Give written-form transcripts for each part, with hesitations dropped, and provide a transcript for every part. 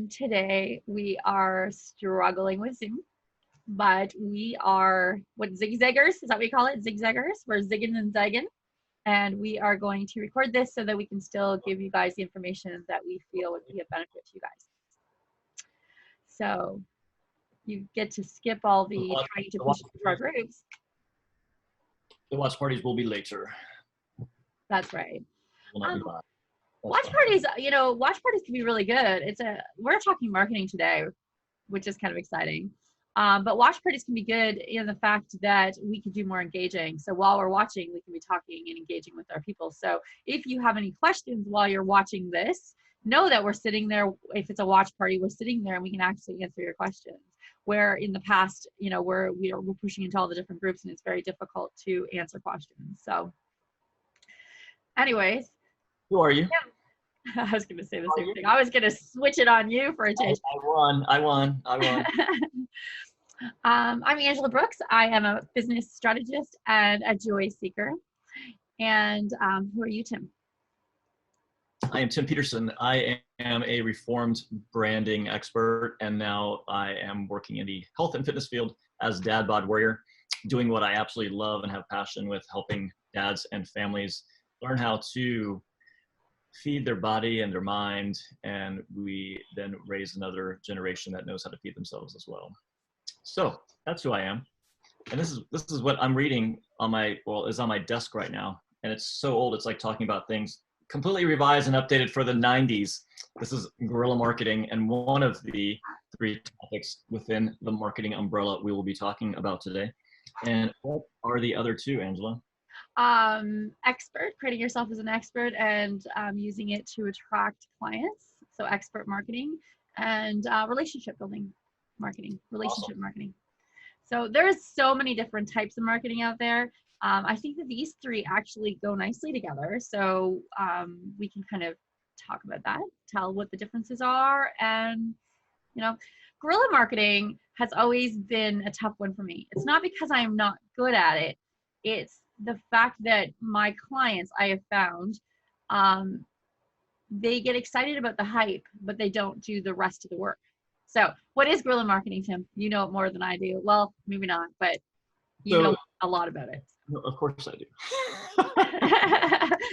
Today we are struggling with Zoom, but we are zigzaggers? Is that what we call it? Zigzaggers? We're zigging and zagging, and we are going to record this so that we can still give you guys the information that we feel would be a benefit to you guys. So you get to skip all the trying to push into our groups. The watch parties will be later. That's right. Will not be live. Watch parties, watch parties can be really good. We're talking marketing today, which is kind of exciting. But watch parties can be good in the fact that we can do more engaging. So while we're watching, we can be talking and engaging with our people. So if you have any questions while you're watching this, know that we're sitting there. If it's a watch party, we're sitting there and we can actually answer your questions. Where in the past, we're pushing into all the different groups and it's very difficult to answer questions. So anyways. Who are you? Yeah. I was going to say the same thing. I was going to switch it on you for a change. I won. I'm Angela Brooks. I am a business strategist and a joy seeker. And who are you, Tim? I am Tim Pedersen. I am a reformed branding expert, and now I am working in the health and fitness field as dad bod warrior, doing what I absolutely love and have passion with, helping dads and families learn how to feed their body and their mind, and we then raise another generation that knows how to feed themselves as well. So that's who I am, and this is what I'm reading on is on my desk right now, and it's so old it's like talking about things completely revised and updated for the 90s. This is guerrilla marketing, and one of the 3 topics within the marketing umbrella we will be talking about today. And what are the other 2, Angela? Expert, creating yourself as an expert and using it to attract clients. So expert marketing and relationship building marketing, marketing. So there's so many different types of marketing out there. I think that these 3 actually go nicely together. So we can kind of talk about that, tell what the differences are. And, guerrilla marketing has always been a tough one for me. It's not because I'm not good at it. It's the fact that my clients, I have found, they get excited about the hype, but they don't do the rest of the work. So what is guerrilla marketing, Tim? You know it more than I do. Well, maybe not, but you know a lot about it. Of course I do.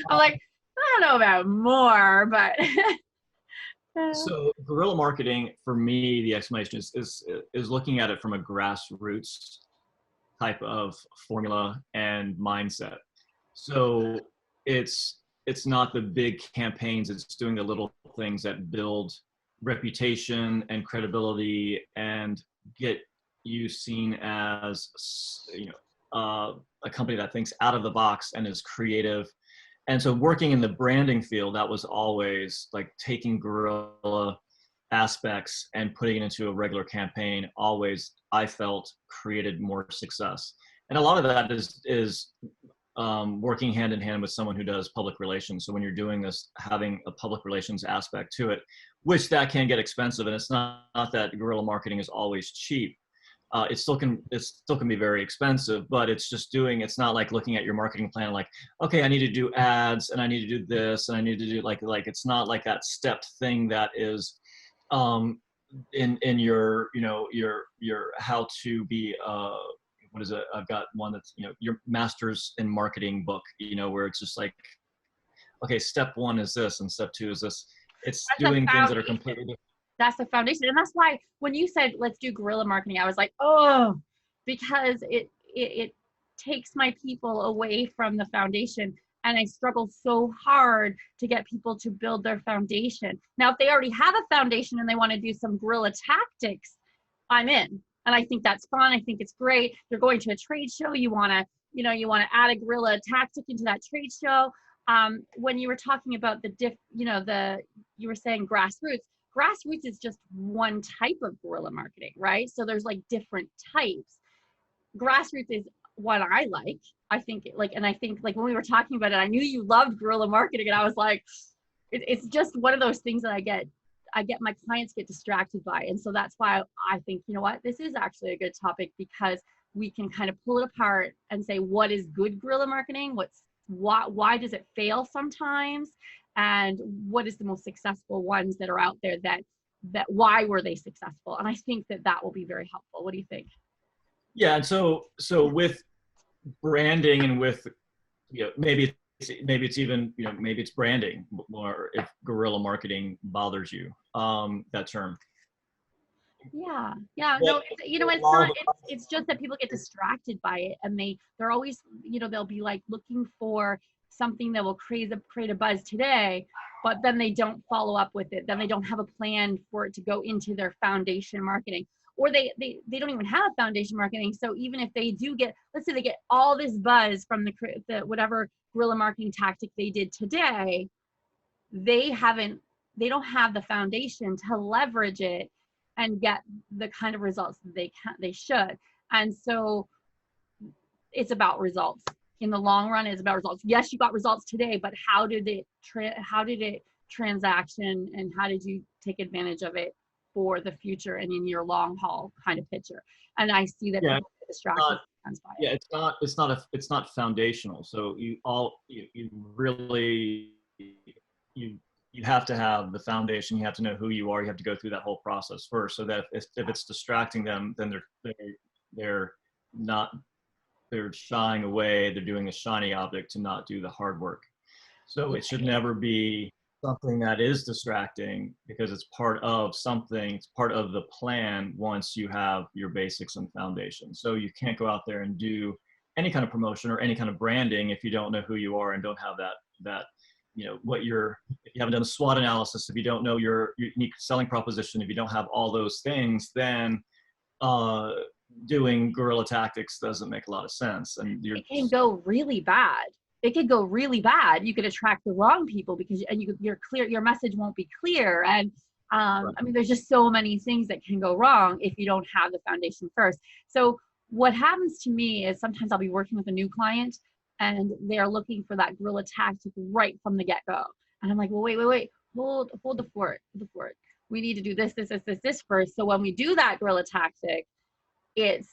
I'm like, I don't know about more, but. So guerrilla marketing, for me, the explanation is looking at it from a grassroots type of formula and mindset. So it's not the big campaigns, it's doing the little things that build reputation and credibility and get you seen as a company that thinks out of the box and is creative. And so working in the branding field, that was always like taking guerrilla aspects and putting it into a regular campaign, always, I felt, created more success. And a lot of that is working hand in hand with someone who does public relations. So when you're doing this, having a public relations aspect to it, which that can get expensive. And it's not that guerrilla marketing is always cheap. It still can be very expensive, but it's not like looking at your marketing plan like, okay, I need to do ads and I need to do this and I need to do like it's not like that stepped thing that is in your your how to be what is it? I've got one that's your master's in marketing book, where it's just like, okay, step 1 is this and step 2 is this. It's doing things that are completely different. That's the foundation. And that's why when you said, let's do guerrilla marketing, I was like, oh, because it takes my people away from the foundation. And I struggle so hard to get people to build their foundation. Now, if they already have a foundation and they want to do some guerrilla tactics, I'm in. And I think that's fun. I think it's great. You're going to a trade show. You want to add a guerrilla tactic into that trade show. When you were talking about you were saying grassroots. Grassroots is just one type of guerrilla marketing, right? So there's like different types. Grassroots is what I like. I think when we were talking about it, I knew you loved guerrilla marketing, and I was like, it's just one of those things that I get my clients get distracted by. And so that's why I think, this is actually a good topic, because we can kind of pull it apart and say, what is good guerrilla marketing? Why does it fail sometimes? And what is the most successful ones that are out there that that why were they successful? And I think that that will be very helpful. What do you think? Yeah, and so with branding and with, you know, maybe it's even, you know, maybe it's branding, or if guerrilla marketing bothers you, that term. Yeah, yeah, But no, it's, you know, it's not, it's just that people get distracted by it, and they're always, you know, they'll be like looking for something that will create a buzz today, but then they don't follow up with it. Then they don't have a plan for it to go into their foundation marketing, or they don't even have foundation marketing. So even if they do get, let's say they get all this buzz from the whatever guerrilla marketing tactic they did today, they don't have the foundation to leverage it and get the kind of results that they should. And so it's about results. In the long run, it's about results. Yes, you got results today, but how did it transaction, and how did you take advantage of it for the future and in your long haul kind of picture? And I see that people get distracted sometimes by it. Yeah, it's not foundational. So you really have to have the foundation. You have to know who you are. You have to go through that whole process first, so that if it's distracting them, then they're shying away. They're doing a shiny object to not do the hard work. So it should never be something that is distracting, because it's part of something. It's part of the plan once you have your basics and foundation. So you can't go out there and do any kind of promotion or any kind of branding if you don't know who you are and don't have that you know, if you haven't done a SWOT analysis, if you don't know your unique selling proposition, if you don't have all those things, then doing guerrilla tactics doesn't make a lot of sense. And it can go really bad. It could go really bad. You could attract the wrong people because your message won't be clear. And I mean, there's just so many things that can go wrong if you don't have the foundation first. So what happens to me is sometimes I'll be working with a new client, and they're looking for that guerrilla tactic right from the get-go. And I'm like, well, wait, hold the fort. We need to do this first. So when we do that guerrilla tactic, it's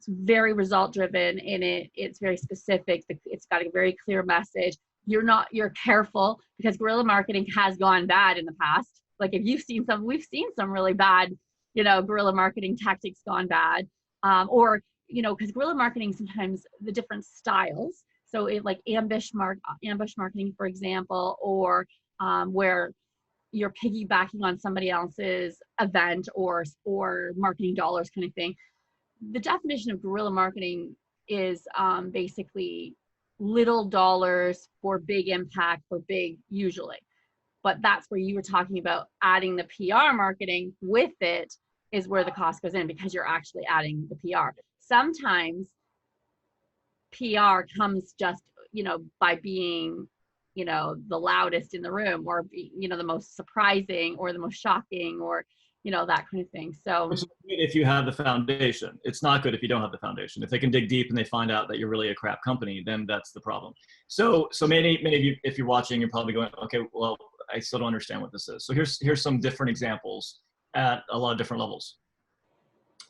very result driven, and it's very specific. It's got a very clear message. You're careful, because guerrilla marketing has gone bad in the past. Like, if we've seen some really bad, you know, guerrilla marketing tactics gone bad, or, you know, because guerrilla marketing, sometimes the different styles. So like ambush marketing, for example, or where you're piggybacking on somebody else's event or marketing dollars kind of thing. The definition of guerrilla marketing is basically little dollars for big impact for big usually. But that's where you were talking about adding the PR marketing with it, is where the cost goes in, because you're actually adding the PR. Sometimes PR comes just, you know, by being, you know, the loudest in the room, or, you know, the most surprising or the most shocking, or, you know, that kind of thing. So it's good if you have the foundation. It's not good if you don't have the foundation. If they can dig deep and they find out that you're really a crap company, then that's the problem. So many of you, if you're watching, you're probably going, okay, well, I still don't understand what this is. So here's some different examples at a lot of different levels.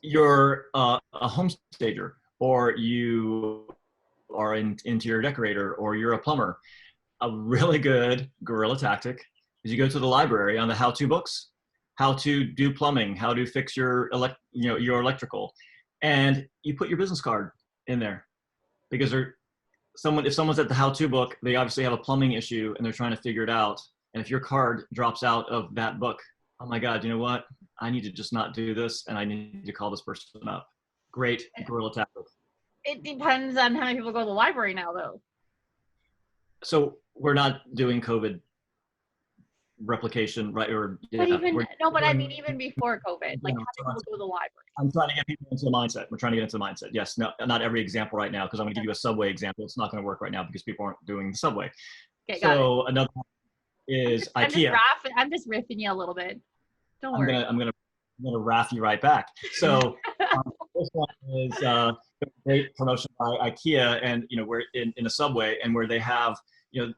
You're a home stager, or you are an interior decorator, or you're a plumber. A really good guerrilla tactic is you go to the library on the how-to books, how to do plumbing, how to fix your electrical, and you put your business card in there, because if someone's at the how-to book, they obviously have a plumbing issue and they're trying to figure it out. And if your card drops out of that book, oh my God, you know what? I need to just not do this, and I need to call this person up. Great guerrilla tactic. It depends on how many people go to the library now, though. So we're not doing COVID replication, right? Or I mean, even before COVID, like, how people go to the library. I'm trying to get people into the mindset. We're trying to get into the mindset. Yes, no, not every example right now, because I'm going to give you a subway example. It's not going to work right now because people aren't doing the subway. Okay, so another one is IKEA. I'm just riffing you a little bit. Don't worry. I'm gonna raff you right back. So this one is great promotion by IKEA, and you know, we're in a subway, and where they have, you know,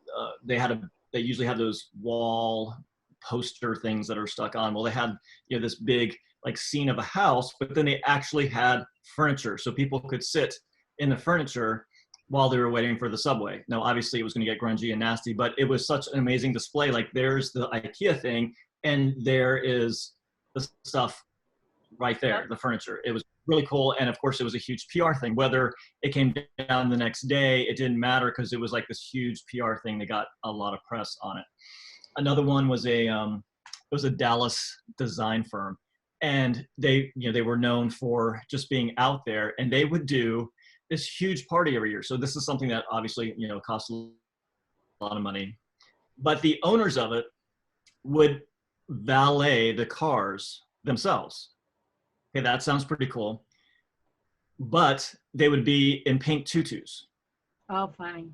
they usually have those wall poster things that are stuck on. Well, they had, you know, this big like scene of a house, but then they actually had furniture, so people could sit in the furniture while they were waiting for the subway. Now, obviously, it was going to get grungy and nasty, but it was such an amazing display. Like, there's the IKEA thing, and there is the stuff right there, the furniture. It was really cool. And of course it was a huge PR thing. Whether it came down the next day, it didn't matter because it was like this huge PR thing that got a lot of press on it. Another one was it was a Dallas design firm, and they were known for just being out there, and they would do this huge party every year. So this is something that obviously, costs a lot of money, but the owners of it would valet the cars themselves. Okay, that sounds pretty cool. But they would be in pink tutus. Oh, funny.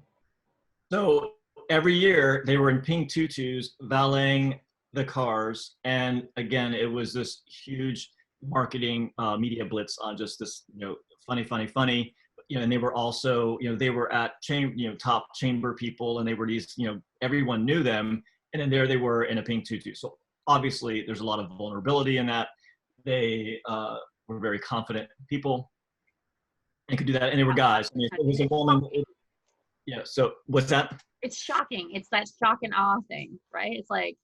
So every year they were in pink tutus valeting the cars. And again, it was this huge marketing media blitz on just this, funny. And they were also, they were at top chamber people, and they were these, everyone knew them. And then there they were in a pink tutu. So obviously there's a lot of vulnerability in that. They were very confident people and could do that. And they were guys. I mean, it was a woman. So what's that? It's shocking. It's that shock and awe thing, right? It's like,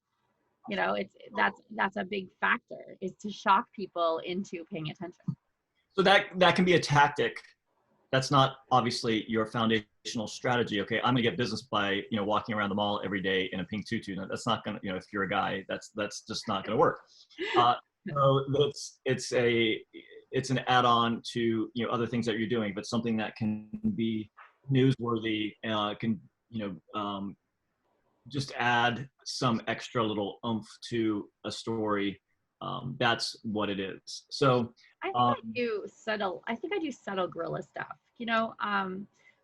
that's a big factor, is to shock people into paying attention. So that can be a tactic. That's not obviously your foundational strategy. Okay, I'm gonna get business by walking around the mall every day in a pink tutu. No, that's not gonna, if you're a guy, that's just not gonna work. So it's an add-on to other things that you're doing, but something that can be newsworthy, can just add some extra little oomph to a story. That's what it is. So I think I do subtle guerrilla stuff.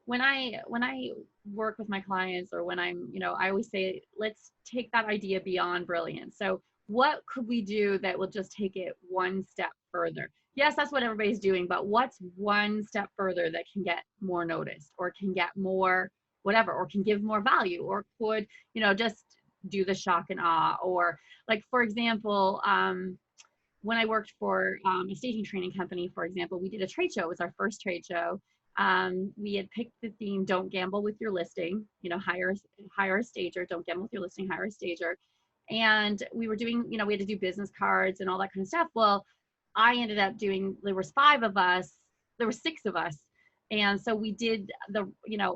When I work with my clients, or when I'm, I always say, let's take that idea beyond brilliance. So what could we do that will just take it one step further? Yes, that's what everybody's doing, but what's one step further that can get more noticed, or can get more whatever, or can give more value, or could, just do the shock and awe? Or like, for example, when I worked for a staging training company, for example, we did a trade show. It was our first trade show. We had picked the theme, don't gamble with your listing, hire a stager, don't gamble with your listing, hire a stager. And we were doing, we had to do business cards and all that kind of stuff. Well, I ended up doing, there was 5 of us, there were 6 of us. And so we did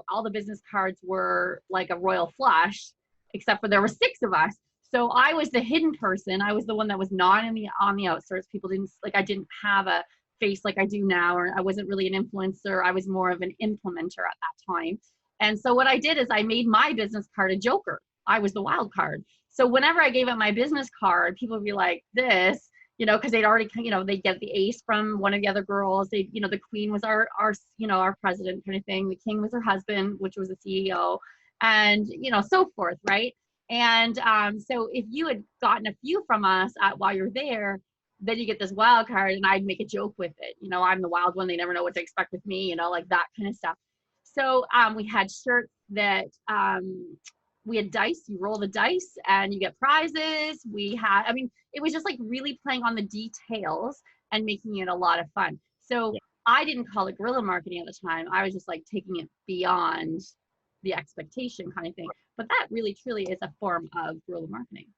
all the business cards were like a royal flush, except for there were 6 of us. So I was the hidden person. I was the one that was not on the outskirts. People didn't, I didn't have a face like I do now, or I wasn't really an influencer. I was more of an implementer at that time. And so what I did is I made my business card a joker. I was the wild card. So whenever I gave out my business card, people would be like, this, because they'd already, they'd get the ace from one of the other girls. They, the queen was our president kind of thing. The king was her husband, which was the CEO, and, so forth, right? And so if you had gotten a few from us while you're there, then you get this wild card, and I'd make a joke with it. I'm the wild one. They never know what to expect with me, like that kind of stuff. So we had shirts that, we had dice. You roll the dice and you get prizes. It was just like really playing on the details and making it a lot of fun. So yeah. I didn't call it guerrilla marketing at the time. I was just like taking it beyond the expectation kind of thing. But that really truly is a form of guerrilla marketing.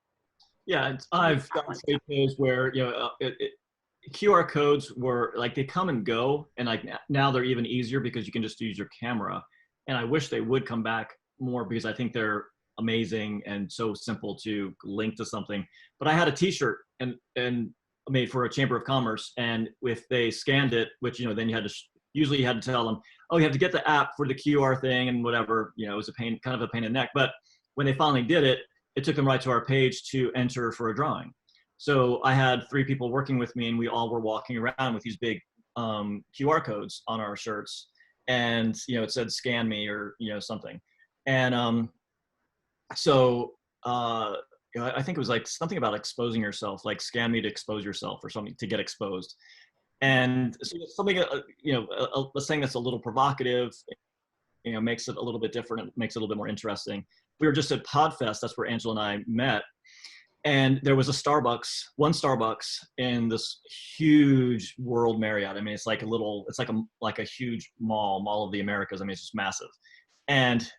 Yeah, I've done shows where QR codes were like, they come and go, and like now they're even easier because you can just use your camera. And I wish they would come back more, because I think they're amazing and so simple to link to something. But I had a T-shirt and made for a Chamber of Commerce, and if they scanned it, which then you had to usually you had to tell them, oh, you have to get the app for the QR thing and whatever. It was kind of a pain in the neck. But when they finally did it, it took them right to our page to enter for a drawing. So I had 3 people working with me, and we all were walking around with these big QR codes on our shirts, and it said "scan me" or something. And so I think it was like something about exposing yourself, like scan me to expose yourself, or something, to get exposed. And so something, a saying that's a little provocative, makes it a little bit different. It makes it a little bit more interesting. We were just at Podfest. That's where Angela and I met. And there was one Starbucks in this huge World Marriott. I mean, it's like a huge mall of the Americas. I mean, it's just massive. And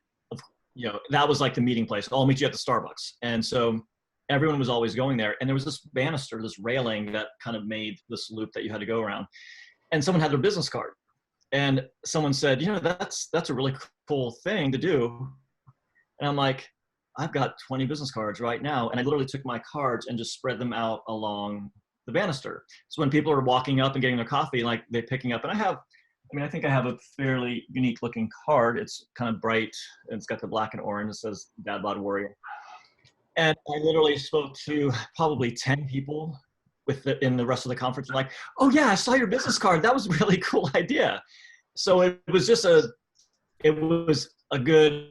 that was like the meeting place. I'll meet you at the Starbucks. And so everyone was always going there. And there was this banister, this railing that kind of made this loop that you had to go around. And someone had their business card. And someone said, you know, that's a really cool thing to do. And I'm like, I've got 20 business cards right now. And I literally took my cards and just spread them out along the banister. So when people are walking up and getting their coffee, like they're picking up, and I think I have a fairly unique looking card. It's kind of bright and it's got the black and orange. It says Dad Bod Warrior. And I literally spoke to probably 10 people in the rest of the conference. Like, oh yeah, I saw your business card. That was a really cool idea. So it was a good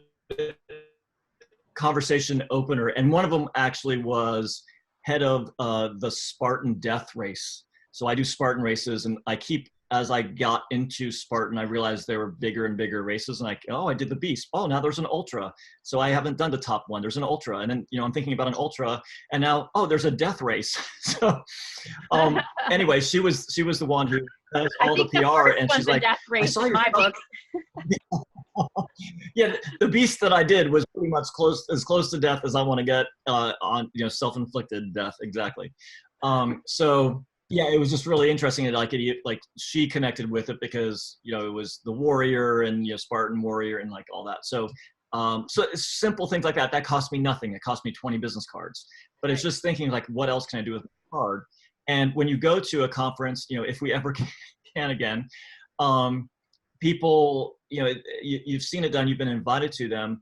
conversation opener. And one of them actually was head of the Spartan death race. So I do Spartan races, and as I got into Spartan, I realized there were bigger and bigger races, and I did the beast. Oh, now there's an ultra. So I haven't done the top one. There's an ultra. And then, I'm thinking about an ultra, and now, there's a death race. So anyway, she was the one who does all the PR, and she's like, I saw your book. Yeah, the beast that I did was pretty much as close to death as I want to get on, self-inflicted death. Exactly. So yeah, it was just really interesting that she connected with it because, it was the warrior and, Spartan warrior and like all that. So, so simple things like that cost me nothing. It cost me 20 business cards, but it's just thinking like, what else can I do with my card? And when you go to a conference, if we ever can again, people, you've seen it done, you've been invited to them,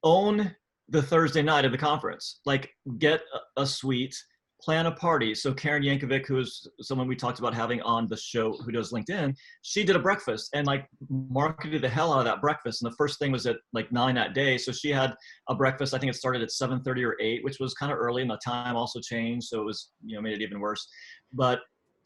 own the Thursday night of the conference, like get a suite, plan a party. So Karen Yankovic, who is someone we talked about having on the show who does LinkedIn, she did a breakfast and like marketed the hell out of that breakfast. And the first thing was at like 9 that day. So she had a breakfast, I think it started at 7:30 or 8, which was kind of early, and the time also changed. So it was, made it even worse, but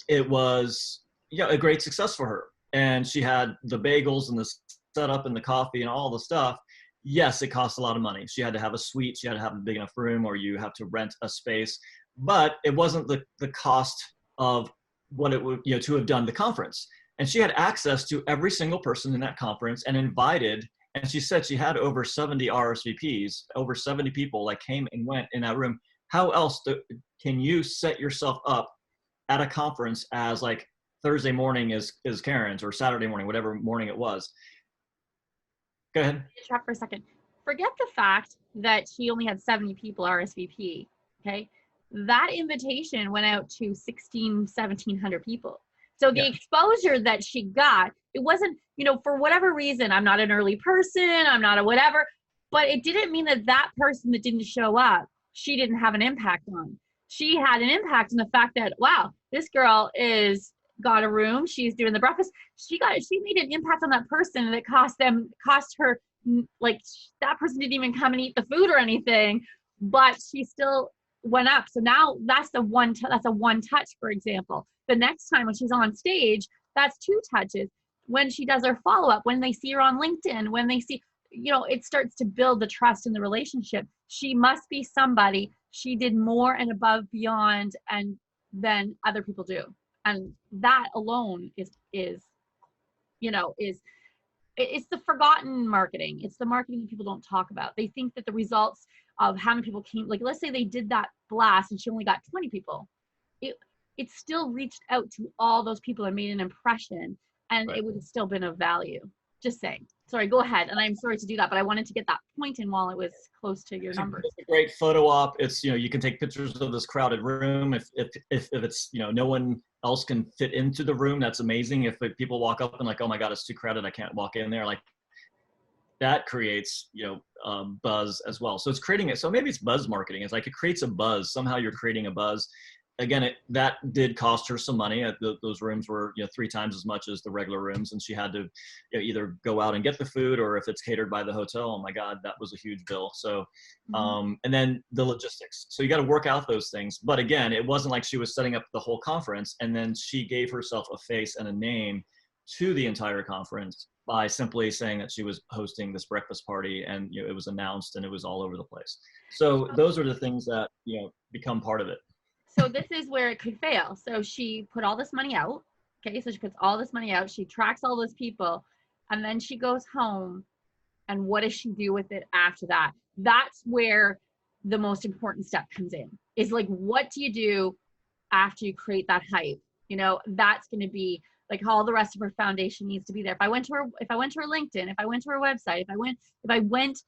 it was, a great success for her. And she had the bagels and the setup and the coffee and all the stuff. Yes, it costs a lot of money. She had to have a suite. She had to have a big enough room, or you have to rent a space. But it wasn't the cost of what it would, to have done the conference. And she had access to every single person in that conference and invited, and she said she had over 70 RSVPs, over 70 people like came and went in that room. How else can you set yourself up at a conference as like Thursday morning is Karen's, or Saturday morning, whatever morning it was? Go ahead. Interrupt for a second. Forget the fact that she only had 70 people RSVP, okay? That invitation went out to 1,700 people. So the exposure that she got, it wasn't, for whatever reason, I'm not an early person, I'm not a whatever, but it didn't mean that person that didn't show up, she didn't have an impact on. She had an impact on the fact that, wow, this girl got a room, she's doing the breakfast. She made an impact on that person that cost her, like, that person didn't even come and eat the food or anything, but she still went up. So now that's a one touch, for example. The next time when she's on stage, that's 2 touches. When she does her follow-up, when they see her on LinkedIn, when they see, it starts to build the trust in the relationship. She must be somebody. She did more and above beyond than other people do. And that alone is it's the forgotten marketing. It's the marketing that people don't talk about. They think that the results of how many people came, like let's say they did that blast and she only got 20 people. It still reached out to all those people and made an impression, and It would have still been of value. Just saying. Sorry, go ahead. And I'm sorry to do that, but I wanted to get that point in while it was close to your numbers. It's a great photo op. It's, you can take pictures of this crowded room. If it's, no one else can fit into the room, that's amazing. If people walk up and like, oh my God, it's too crowded, I can't walk in there. Like that creates, buzz as well. So it's creating it. So maybe it's buzz marketing. It's like, it creates a buzz. Somehow you're creating a buzz. Again, that did cost her some money. Those rooms were 3 times as much as the regular rooms, and she had to either go out and get the food, or if it's catered by the hotel, oh my God, that was a huge bill. So, and then the logistics. So you got to work out those things. But again, it wasn't like she was setting up the whole conference, and then she gave herself a face and a name to the entire conference by simply saying that she was hosting this breakfast party, and it was announced and it was all over the place. So those are the things that become part of it. So this is where it could fail. So she put all this money out. Okay, so she puts all this money out. She tracks all those people, and then she goes home. And what does she do with it after that? That's where the most important step comes in, is like, what do you do after you create that hype? You know, that's going to be like, all the rest of her foundation needs to be there. If I went to her LinkedIn, if I went to her website, if I went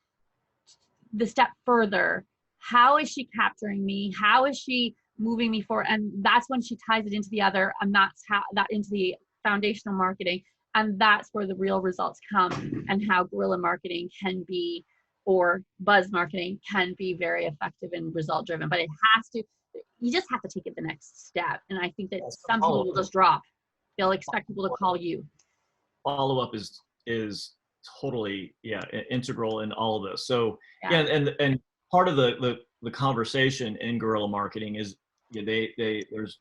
the step further, how is she capturing me? How is she moving me forward? And that's when she ties it into the other, and that's how that into the foundational marketing. And that's where the real results come, and how guerrilla marketing can be, or buzz marketing can be, very effective and result driven. But you just have to take it the next step. And I think that some people will just drop. They'll expect people to call you. Follow-up is totally integral in all of this. So and part of the conversation in guerrilla marketing is, there's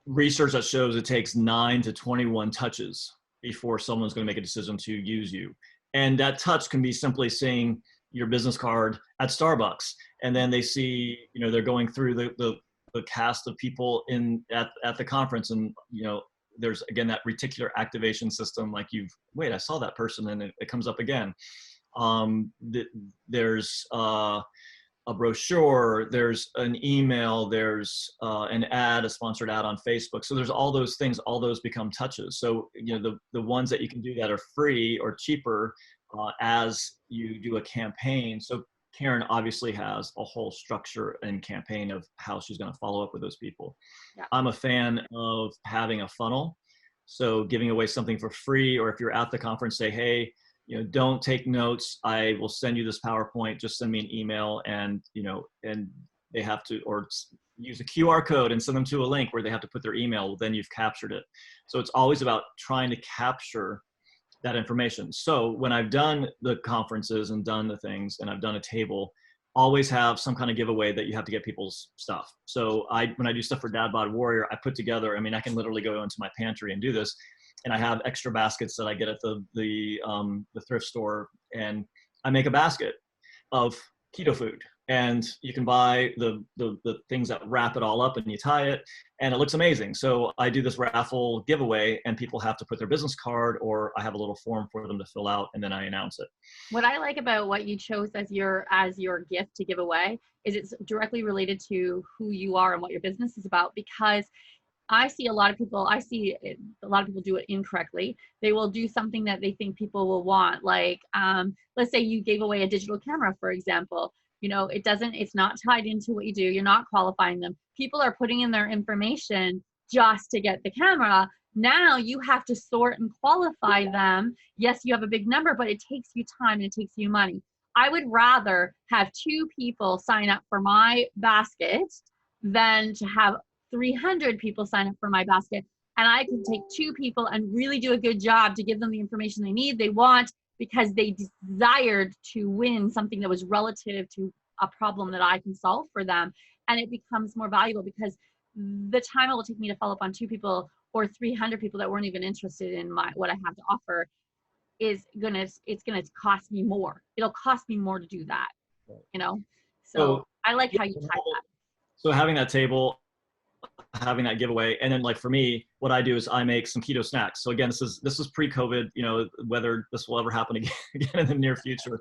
research that shows it takes 9 to 21 touches before someone's going to make a decision to use you. And that touch can be simply seeing your business card at Starbucks, and then they see, they're going through the cast of people at the conference, and there's again that reticular activation system, like wait, I saw that person, and it comes up again. There's a brochure, there's an email, there's an ad, a sponsored ad on Facebook. So there's all those things, all those become touches. So, the ones that you can do that are free or cheaper as you do a campaign. So Karen obviously has a whole structure and campaign of how she's going to follow up with those people. Yeah. I'm a fan of having a funnel. So giving away something for free, or if you're at the conference, say, hey, don't take notes. I will send you this PowerPoint. Just send me an email, and and they have to, or use a QR code and send them to a link where they have to put their email. Well, then you've captured it. So it's always about trying to capture that information. So when I've done the conferences and done the things, and I've done a table, always have some kind of giveaway that you have to get people's stuff. So when I do stuff for Dad Bod Warrior, I put together, I can literally go into my pantry and do this. And I have extra baskets that I get at the thrift store, and I make a basket of keto food, and you can buy the things that wrap it all up, and you tie it, and it looks amazing. So I do this raffle giveaway, and people have to put their business card, or I have a little form for them to fill out, and then I announce it. What I like about what you chose as your gift to give away is it's directly related to who you are and what your business is about, because I see a lot of people do it incorrectly. They will do something that they think people will want. Like, let's say you gave away a digital camera, for example. It's not tied into what you do. You're not qualifying them. People are putting in their information just to get the camera. Now you have to sort and qualify them. Yes, you have a big number, but it takes you time and it takes you money. I would rather have 2 people sign up for my basket than to have 300 people sign up for my basket. And I can take 2 people and really do a good job to give them the information they need, they want, because they desired to win something that was relative to a problem that I can solve for them. And it becomes more valuable, because the time it will take me to follow up on 2 people or 300 people that weren't even interested in what I have to offer it's gonna cost me more. It'll cost me more to do that, So I like how you tie that. So having that table, having that giveaway, and then like for me, what I do is I make some keto snacks. So again, this is pre-COVID, whether this will ever happen again in the near future.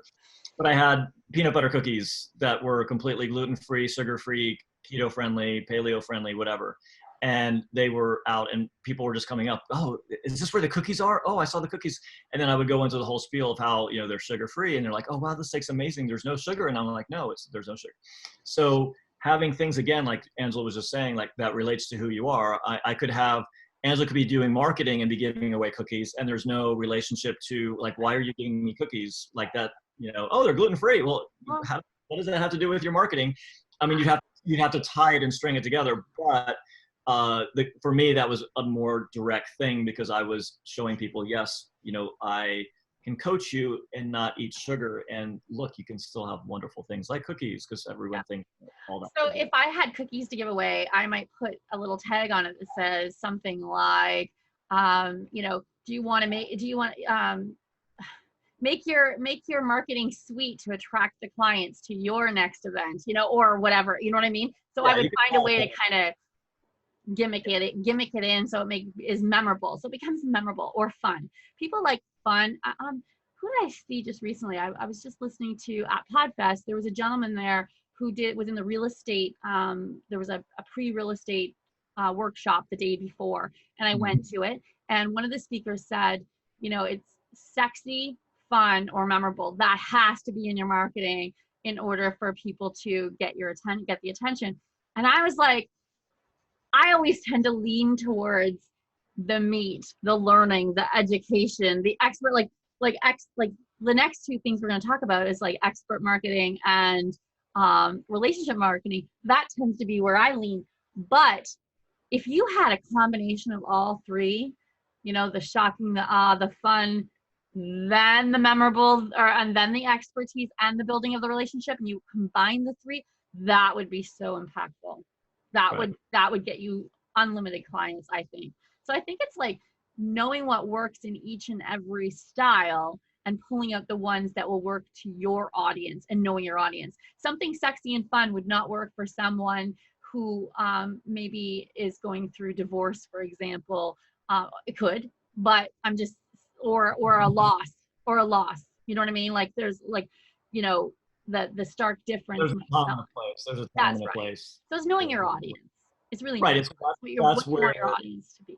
But I had peanut butter cookies that were completely gluten-free, sugar-free, keto-friendly, paleo-friendly, whatever. And they were out, and people were just coming up. Oh, is this where the cookies are? Oh, I saw the cookies. And then I would go into the whole spiel of how, they're sugar-free, and they're like, oh, wow, this tastes amazing. There's no sugar. And I'm like, no, there's no sugar. So having things, again, like Angela was just saying, like that relates to who you are. I could have, Angela could be doing marketing and be giving away cookies, and there's no relationship to like, why are you giving me cookies like that? Oh, they're gluten-free. Well, what does that have to do with your marketing? You'd have to tie it and string it together. But for me, that was a more direct thing, because I was showing people, yes, I can coach you and not eat sugar, and look, you can still have wonderful things like cookies, because everyone thinks all that. So if I had cookies to give away, I might put a little tag on it that says something like, do you want to make your marketing sweet to attract the clients to your next event, or whatever, you know what I mean? So I would find a way to kind of gimmick it in so it is memorable, so it becomes memorable or fun. People like fun. who did I see just recently? I was just listening to at Podfest. There was a gentleman there who was in the real estate. There was a pre-real estate workshop the day before, and I went to it. And one of the speakers said, you know, it's sexy, fun, or memorable. That has to be in your marketing in order for people to get the attention. And I was like, I always tend to lean towards the meat, the learning, the education, the expert, like the next two things we're going to talk about is like expert marketing and relationship marketing. That tends to be where I lean. But if you had a combination of all three, you know, the shocking, the fun, then the memorable, and then the expertise and the building of the relationship, and you combine the three, that would be so impactful. That would get you unlimited clients, I think. So I think it's like knowing what works in each and every style and pulling out the ones that will work to your audience and knowing your audience. Something sexy and fun would not work for someone who maybe is going through divorce, for example. It could, but I'm just, or a loss. You know what I mean? Like there's like, you know, the stark difference. There's a time and a place. There's a time and a place. So it's knowing your audience. It's really right. It's what you want your audience to be.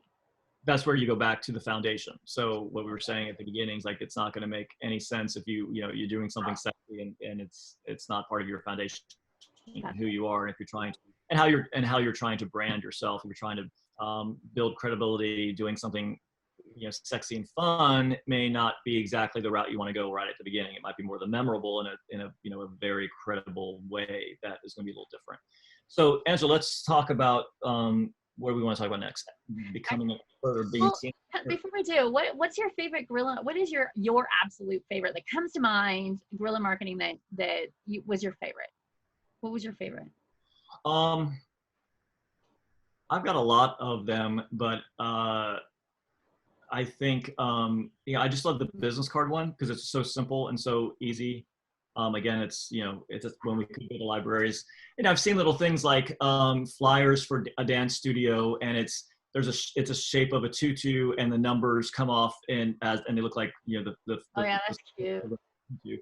That's where you go back to the foundation. So what we were saying at the beginning is like, it's not going to make any sense if you're doing something sexy and it's not part of your foundation, who you are, and if you're trying to, and how you're trying to brand yourself. If you're trying to build credibility, doing something, you know, sexy and fun may not be exactly the route you want to go right at the beginning. It might be more the memorable in a you know, a very credible way that is going to be a little different. So Angela, let's talk about what do we want to talk about next? Becoming or being seen. Before we do, what's your favorite guerrilla? What is your absolute favorite that comes to mind? Guerrilla marketing that was your favorite. What was your favorite? I've got a lot of them, but I think I just love the business card one because it's so simple and so easy. Again, it's when we could go to libraries, and I've seen little things like flyers for a dance studio, and it's a shape of a tutu, and the numbers come off and they look like, you know, the oh yeah, that's cute. Yeah,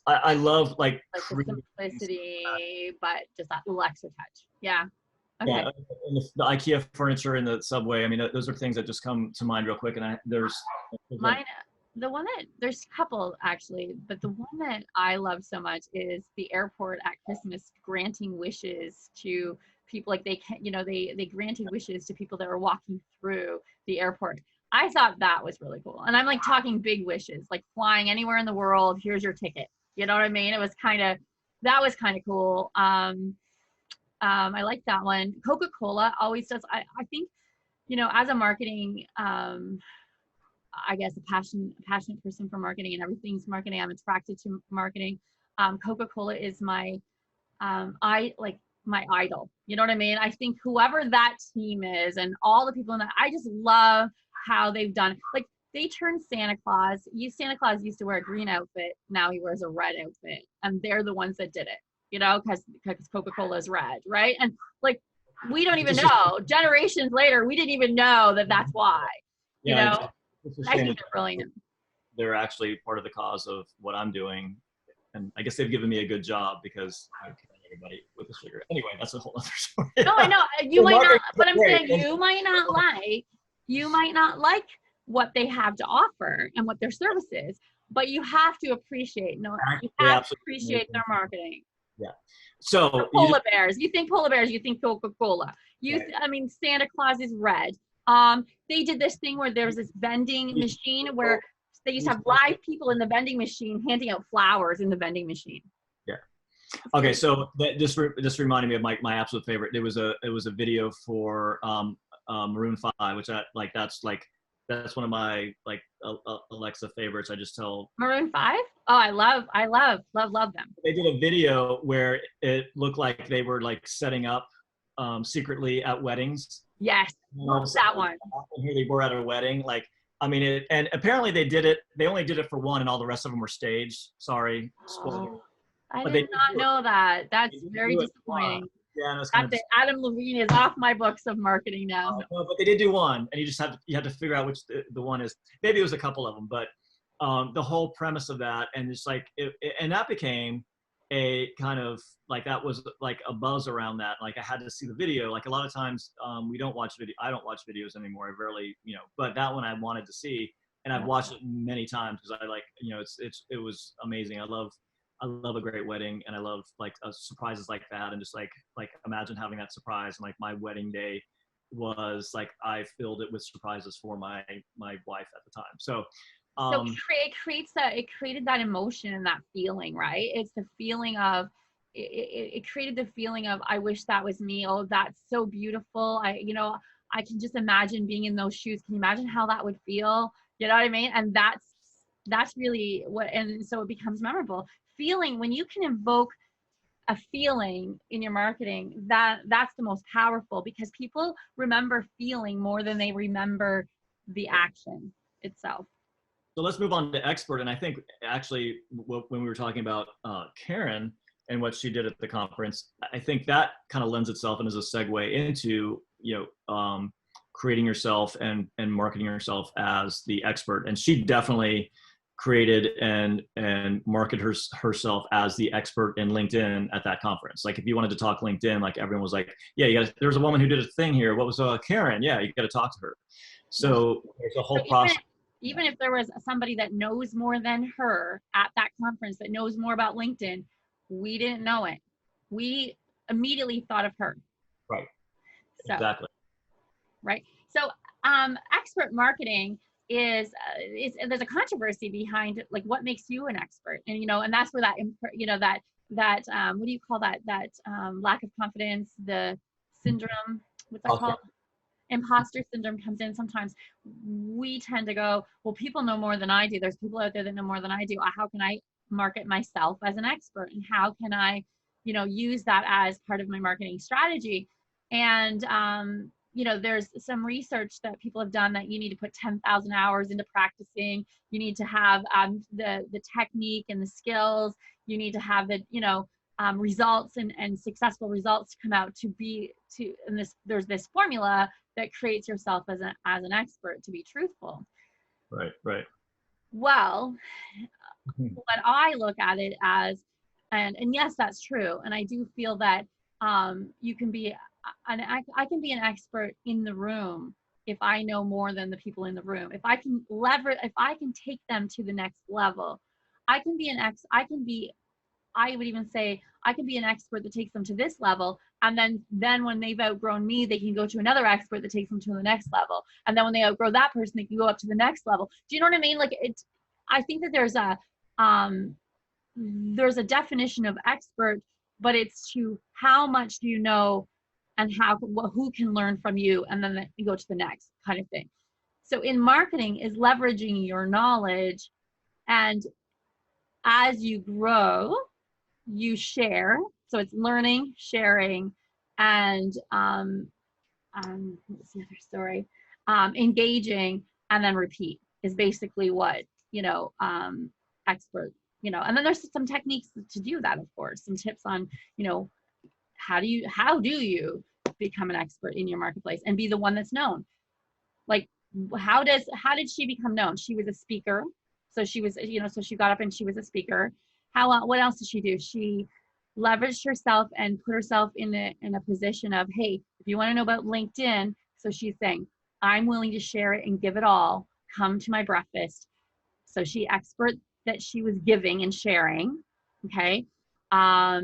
I love like the simplicity, but just that little extra touch. Yeah. Okay. Yeah, and the IKEA furniture in the subway. I mean, those are things that just come to mind real quick. And there's the one that there's a couple actually, but the one that I love so much is the airport at Christmas granting wishes to people. Like they granted wishes to people that were walking through the airport. I thought that was really cool. And I'm like talking big wishes, like flying anywhere in the world. Here's your ticket. You know what I mean? That was kind of cool. I like that one. Coca-Cola always does. I think, you know, as a marketing, I guess a passionate person for marketing, and everything's marketing. I'm attracted to marketing. Coca-Cola is my idol. You know what I mean? I think whoever that team is and all the people in that, I just love how they've done it. Like they turned Santa Claus. Santa Claus used to wear a green outfit. Now he wears a red outfit, and they're the ones that did it. You know, because Coca-Cola is red, right? And like, we don't even know. Generations later, we didn't even know that that's why. You know, I think they're brilliant. They're actually part of the cause of what I'm doing, and I guess they've given me a good job because I can't everybody with a cigarette. Anyway, that's a whole other story. No, I know you might not, but I'm saying you might not like what they have to offer and what their service is, but you have to appreciate. No, you have to appreciate their marketing. Yeah. So polar bears. You think polar bears, you think Coca-Cola. I mean, Santa Claus is red. They did this thing where there was this vending machine where they used to have live people in the vending machine handing out flowers in the vending machine. Yeah. Okay. So that just reminded me of my absolute favorite. It was a video for Maroon 5, which that's one of my Alexa favorites. I just tell Maroon 5. Oh, I love them. They did a video where it looked like they were like setting up secretly at weddings. Yes, that one. Here they were at a wedding. Like, I mean, and apparently they did it. They only did it for one, and all the rest of them were staged. Sorry, spoiler. I did not know that. That's very disappointing. Yeah, Adam Levine is off my books of marketing now. No, but they did do one, and you have to figure out which the one is. Maybe it was a couple of them, but the whole premise of that, and just like, and that became a kind of like, that was like a buzz around that. Like I had to see the video. Like a lot of times we don't watch video. I don't watch videos anymore. I rarely, but that one I wanted to see, and I've watched it many times because I like, it was amazing. I love a great wedding, and I love like surprises like that, and just like imagine having that surprise. And like my wedding day was like, I filled it with surprises for my wife at the time. So it created that emotion and that feeling, right? It's the feeling of, it created the feeling of, I wish that was me. Oh, that's so beautiful. I can just imagine being in those shoes. Can you imagine how that would feel? You know what I mean? And that's really what, and so it becomes memorable. Feeling, when you can invoke a feeling in your marketing, that's the most powerful, because people remember feeling more than they remember the action itself. So let's move on to expert. And I think actually when we were talking about Karen and what she did at the conference, I think that kind of lends itself and is a segue into, creating yourself and marketing yourself as the expert. And she definitely created and marketed herself as the expert in LinkedIn at that conference. Like if you wanted to talk LinkedIn, like everyone was like, yeah, there's a woman who did a thing here. What was Karen? Yeah, you got to talk to her. So there's a whole process. Even if there was somebody that knows more than her at that conference, that knows more about LinkedIn, we didn't know it. We immediately thought of her. Right. So, exactly. Right. So expert marketing is there's a controversy behind like what makes you an expert, and and that's where that what do you call that lack of confidence, the syndrome, what's that called? Imposter syndrome comes in. Sometimes we tend to go, well, people know more than I do. There's people out there that know more than I do. How can I market myself as an expert? And how can I, use that as part of my marketing strategy? And, there's some research that people have done that you need to put 10,000 hours into practicing. You need to have the technique and the skills. You need to have the, results and successful results to come out and there's this formula that creates yourself as an expert to be truthful. Right. Well, what I look at it as, and yes, that's true. And I do feel that you can be, I can be an expert in the room if I know more than the people in the room. If I can take them to the next level, I would even say I can be an expert that takes them to this level. And then when they've outgrown me, they can go to another expert that takes them to the next level. And then when they outgrow that person, they can go up to the next level. Do you know what I mean? Like I think that there's a definition of expert, but it's to how much do you know and who can learn from you, and then you go to the next kind of thing. So in marketing is leveraging your knowledge, and as you grow, you share. So it's learning, sharing, and what's the other story? Engaging, and then repeat is basically what expert. And then there's some techniques to do that, of course. Some tips on how do you become an expert in your marketplace and be the one that's known. Like how did she become known? She was a speaker, so she was so she got up and she was a speaker. What else did she do? She leveraged herself and put herself in a position of, hey, if you want to know about LinkedIn, so she's saying, I'm willing to share it and give it all. Come to my breakfast. So she expert that she was giving and sharing. Okay.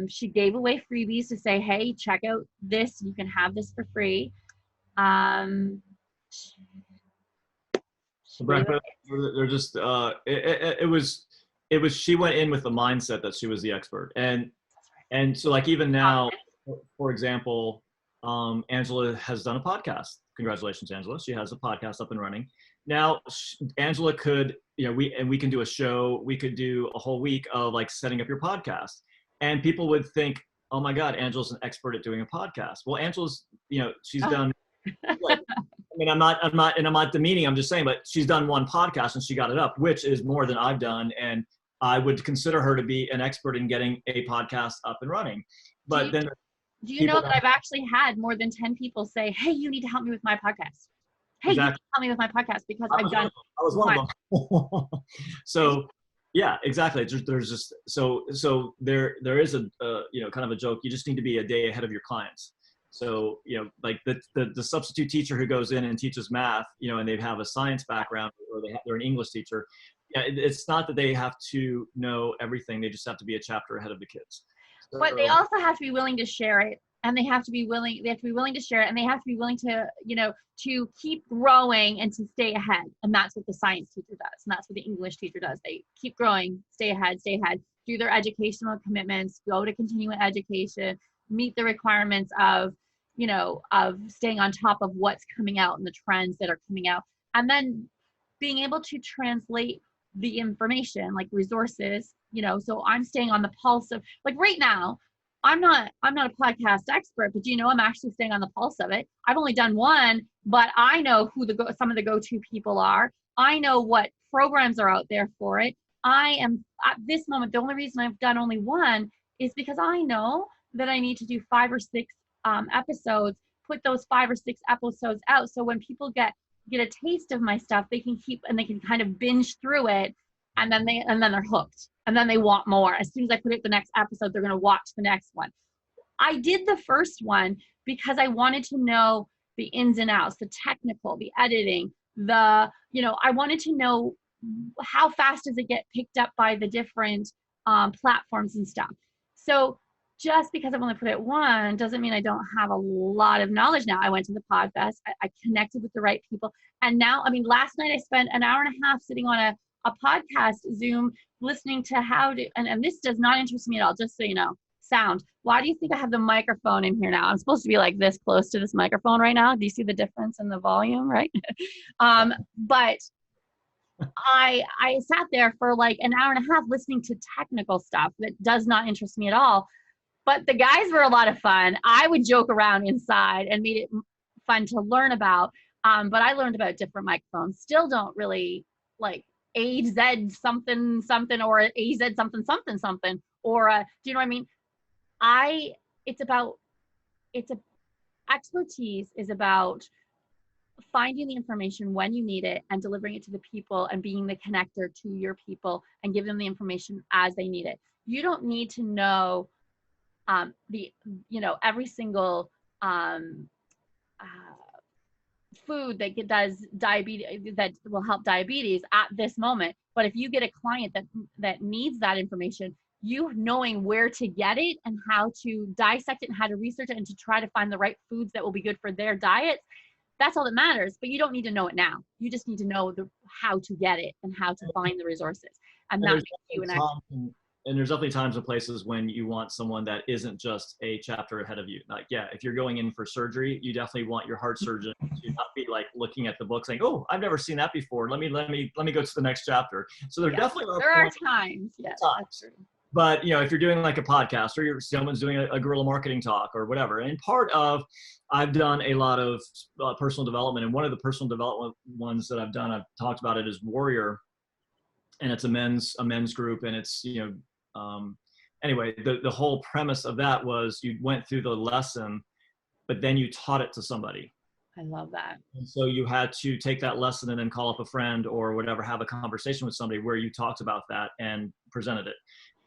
She gave away freebies to say, hey, check out this. You can have this for free. They're just it was she went in with the mindset that she was the expert, and so like even now, for example, Angela has done a podcast. Congratulations, Angela. She has a podcast up and running now. Angela could, we can do a show. We could do a whole week of like setting up your podcast, and people would think, oh my God, Angela's an expert at doing a podcast. Well, Angela's, she's done. Like, I mean, I'm not demeaning. I'm just saying, but she's done one podcast and she got it up, which is more than I've done, and I would consider her to be an expert in getting a podcast up and running. But do you know that I've actually had more than 10 people say, hey, you need to help me with my podcast? hey, you can help me with my podcast because I've done. I was one of them. So yeah, exactly. There's just so there is a kind of a joke. You just need to be a day ahead of your clients. So like the substitute teacher who goes in and teaches math, and they have a science background, or they're an English teacher. Yeah, it's not that they have to know everything. They just have to be a chapter ahead of the kids. So, but they also have to be willing to share it, and they have to be willing to share it, and they have to be willing to to keep growing and to stay ahead. And that's what the science teacher does, and that's what the English teacher does. They keep growing, stay ahead, do their educational commitments, go to continuing education, meet the requirements of staying on top of what's coming out and the trends that are coming out, and then being able to translate the information, like resources, so I'm staying on the pulse of, like, right now, I'm not a podcast expert, but I'm actually staying on the pulse of it. I've only done one, but I know who some of the go-to people are. I know what programs are out there for it. I am, at this moment, the only reason I've done only one is because I know that I need to do 5 or 6 episodes, put those 5 or 6 episodes out. So when people get a taste of my stuff, they can kind of binge through it, and then they're hooked, and then they want more. As soon as I put it the next episode, they're going to watch the next one. I did the first one because I wanted to know the ins and outs, the technical, the editing, I wanted to know how fast does it get picked up by the different platforms and stuff. So just because I've only put it one doesn't mean I don't have a lot of knowledge now. I went to the PodFest, I connected with the right people. And now, last night I spent an hour and a half sitting on a podcast Zoom listening to and this does not interest me at all, just so you know, sound. Why do you think I have the microphone in here now? I'm supposed to be like this close to this microphone right now. Do you see the difference in the volume, right? But I sat there for like an hour and a half listening to technical stuff that does not interest me at all. But the guys were a lot of fun. I would joke around inside and made it fun to learn about. But I learned about different microphones. Still don't really like AZ something something or AZ something something something, or do you know what I mean? Expertise is about finding the information when you need it and delivering it to the people and being the connector to your people and give them the information as they need it. You don't need to know every single food that does diabetes, that will help diabetes at this moment. But if you get a client that needs that information, you knowing where to get it and how to dissect it and how to research it and to try to find the right foods that will be good for their diets, that's all that matters. But you don't need to know it now. You just need to know how to get it and how to find the resources. And that makes you an expert. And there's definitely times and places when you want someone that isn't just a chapter ahead of you. Like, yeah, if you're going in for surgery, you definitely want your heart surgeon to not be like looking at the book saying, "Oh, I've never seen that before. Let me go to the next chapter." So there definitely are times. Yes, that's true. But if you're doing like a podcast or someone's doing a guerrilla marketing talk or whatever, and I've done a lot of personal development, and one of the personal development ones that I've talked about it is Warrior, and it's a men's group, and it's anyway, the whole premise of that was you went through the lesson, but then you taught it to somebody. I love that. And so you had to take that lesson and then call up a friend or whatever, have a conversation with somebody where you talked about that and presented it.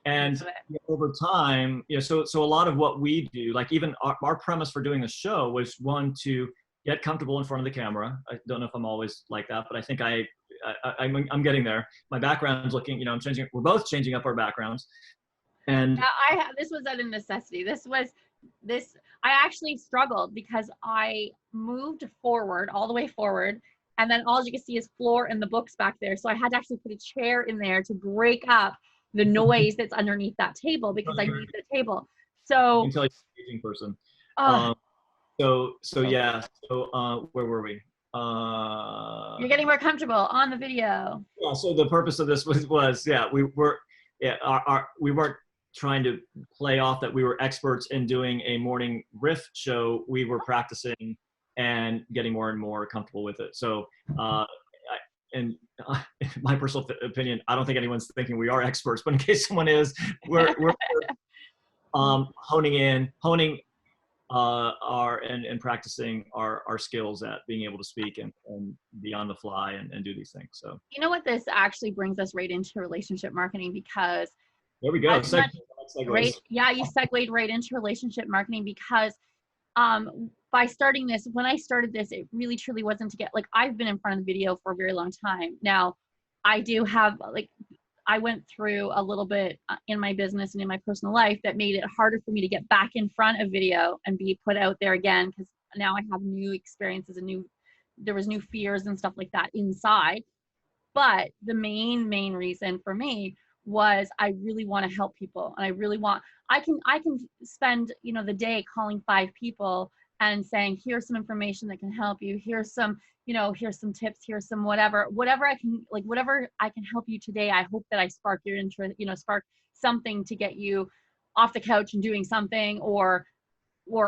And over time, so a lot of what we do, like even our premise for doing the show was, one, to get comfortable in front of the camera. I don't know if I'm always like that, but I think I'm getting there. My background's looking, I'm changing. We're both changing up our backgrounds. And this was out of necessity. I actually struggled because I moved forward, all the way forward, and then all you can see is floor and the books back there. So I had to actually put a chair in there to break up the noise that's underneath that table because I need the table. So I can tell you're an aging person. Where were we? You're getting more comfortable on the video. Yeah. So the purpose of this was we weren't trying to play off that we were experts in doing a morning Riff show. We were practicing and getting more and more comfortable with it. So, in my personal opinion, I don't think anyone's thinking we are experts, but in case someone is, we're honing and practicing our skills at being able to speak and be on the fly and do these things. So you know what, this actually brings us right into relationship marketing, because there we go. right, yeah, you segued right into relationship marketing, because by starting this, when I started this, it really truly wasn't to get, like, I've been in front of the video for a very long time now. I do have, like, I went through a little bit in my business and in my personal life that made it harder for me to get back in front of video and be put out there again, because now I have new experiences and there was new fears and stuff like that inside. But the main reason for me was I really want to help people, and I can spend, you know, the day calling 5 people and saying, here's some information that can help you, here's some, you know, here's some tips, here's some whatever I can, like, whatever I can help you today. I hope that I spark your interest, you know, spark something to get you off the couch and doing something, or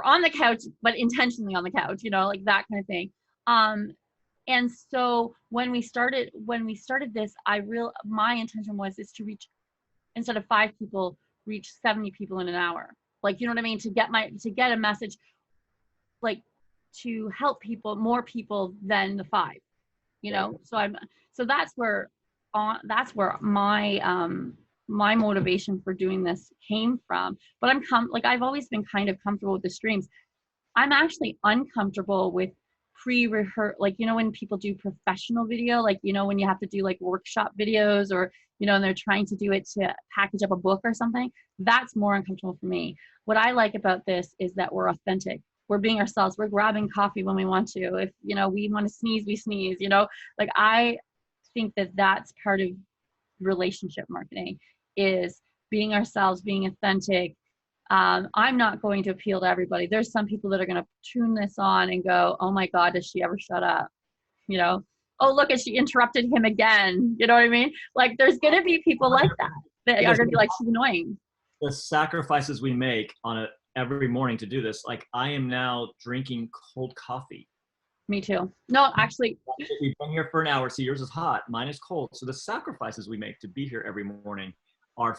on the couch, but intentionally on the couch, you know, like that kind of thing. And so when we started this, my intention was to reach, instead of 5 people, reach 70 people in an hour. Like, you know what I mean? To get a message, like, to help people, more people than the 5, you know? So that's where my motivation for doing this came from. But I've always been kind of comfortable with the streams. I'm actually uncomfortable with pre-rehearse, like, you know, when people do professional video, like, you know, when you have to do like workshop videos, or, you know, and they're trying to do it to package up a book or something, that's more uncomfortable for me. What I like about this is that we're authentic. We're being ourselves. We're grabbing coffee when we want to. If, you know, we want to sneeze, we sneeze, you know, like, I think that that's part of relationship marketing, is being ourselves, being authentic. I'm not going to appeal to everybody. There's some people that are going to tune this on and go, oh my God, does she ever shut up? You know, oh, look, and she interrupted him again. You know what I mean? Like, there's going to be people like that are going to be like, she's annoying. The sacrifices we make every morning to do this, like, I am now drinking cold coffee. Me too. No, actually. We've been here for an hour, so yours is hot, mine is cold. So the sacrifices we make to be here every morning are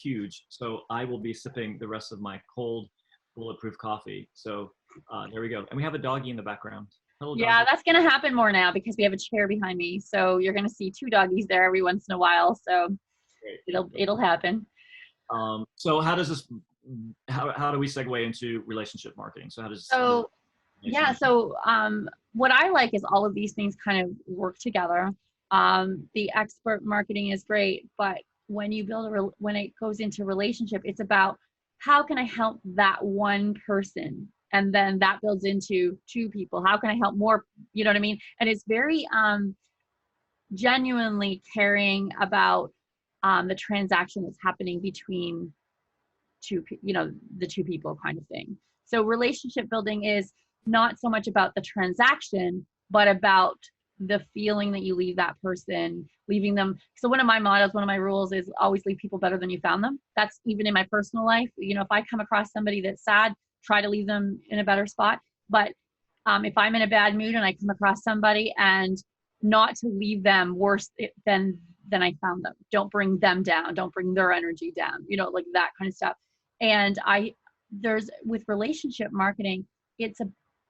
huge. So I will be sipping the rest of my cold, bulletproof coffee. So there we go. And we have a doggy in the background. Hello, yeah, doggy. that's going to happen more now because we have a chair behind me. So you're going to see 2 doggies there every once in a while. So it'll happen. So how does this, how do we segue into relationship marketing? So how does what I like is all of these things kind of work together. The expert marketing is great, but when you when it goes into relationship, it's about how can I help that one person? And then that builds into 2 people. How can I help more? You know what I mean? And it's very genuinely caring about the transaction that's happening between the 2 people kind of thing. So relationship building is not so much about the transaction, but about the feeling that you leave that person, leaving them. So one of my mottos, one of my rules is always leave people better than you found them. That's even in my personal life. You know, if I come across somebody that's sad, try to leave them in a better spot. But if I'm in a bad mood and I come across somebody, and not to leave them worse than I found them. Don't bring them down. Don't bring their energy down, you know, like that kind of stuff. And with relationship marketing, it's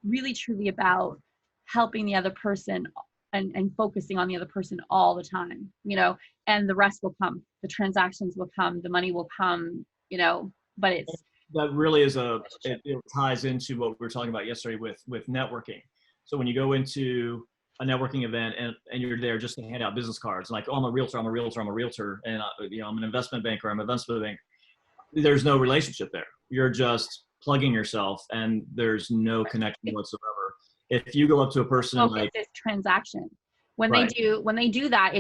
really truly about helping the other person and focusing on the other person all the time, you know, and the rest will come. The transactions will come, the money will come, you know, but that really is it ties into what we were talking about yesterday with networking. So when you go into a networking event and you're there just to hand out business cards, like, oh, I'm a realtor, and you know, I'm an investment banker, I'm an investment banker. There's no relationship there. You're just plugging yourself, and there's no connection whatsoever. If you go up to a person like this transaction, when right. they do that,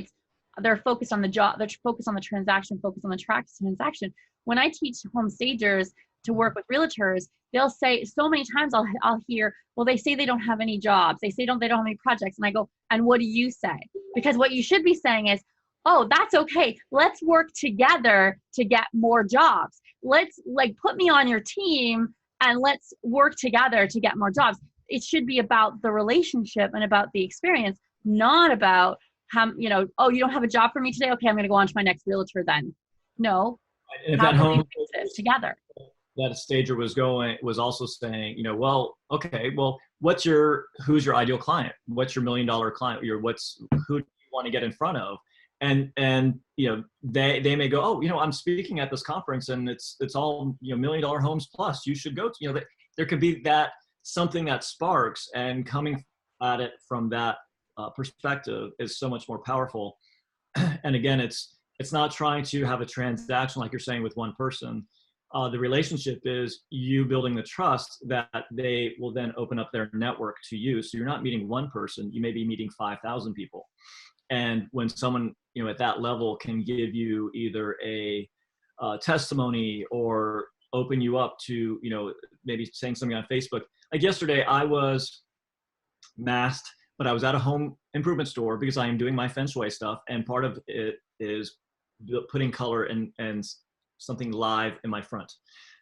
they're focused on the job, they're focused on the transaction, focused on the transaction. When I teach home stagers to work with realtors, they'll say so many times I'll hear, well, they say they don't have any jobs. They say they don't have any projects. And I go, and what do you say? Because what you should be saying is, oh, that's okay. Let's work together to get more jobs. Let's put me on your team and let's work together to get more jobs. It should be about the relationship and about the experience, not about how, you know, oh, you don't have a job for me today? Okay, I'm going to go on to my next realtor then. No. And if that home together. that stager was also saying, you know, well, okay, well, who's your ideal client? What's your $1 million client? Who do you want to get in front of? And you know, they may go, oh, you know, I'm speaking at this conference and it's all, you know, $1 million homes plus, you should go to, you know, there could be that something that sparks, and coming at it from that perspective is so much more powerful. And again, it's not trying to have a transaction like you're saying with one person. The relationship is you building the trust that they will then open up their network to you. So you're not meeting one person, you may be meeting 5,000 people. And when someone, you know, at that level can give you either a testimony or open you up to, you know, maybe saying something on Facebook. Like yesterday, I was masked, but I was at a home improvement store because I am doing my feng shui stuff. And part of it is putting color and something live in my front.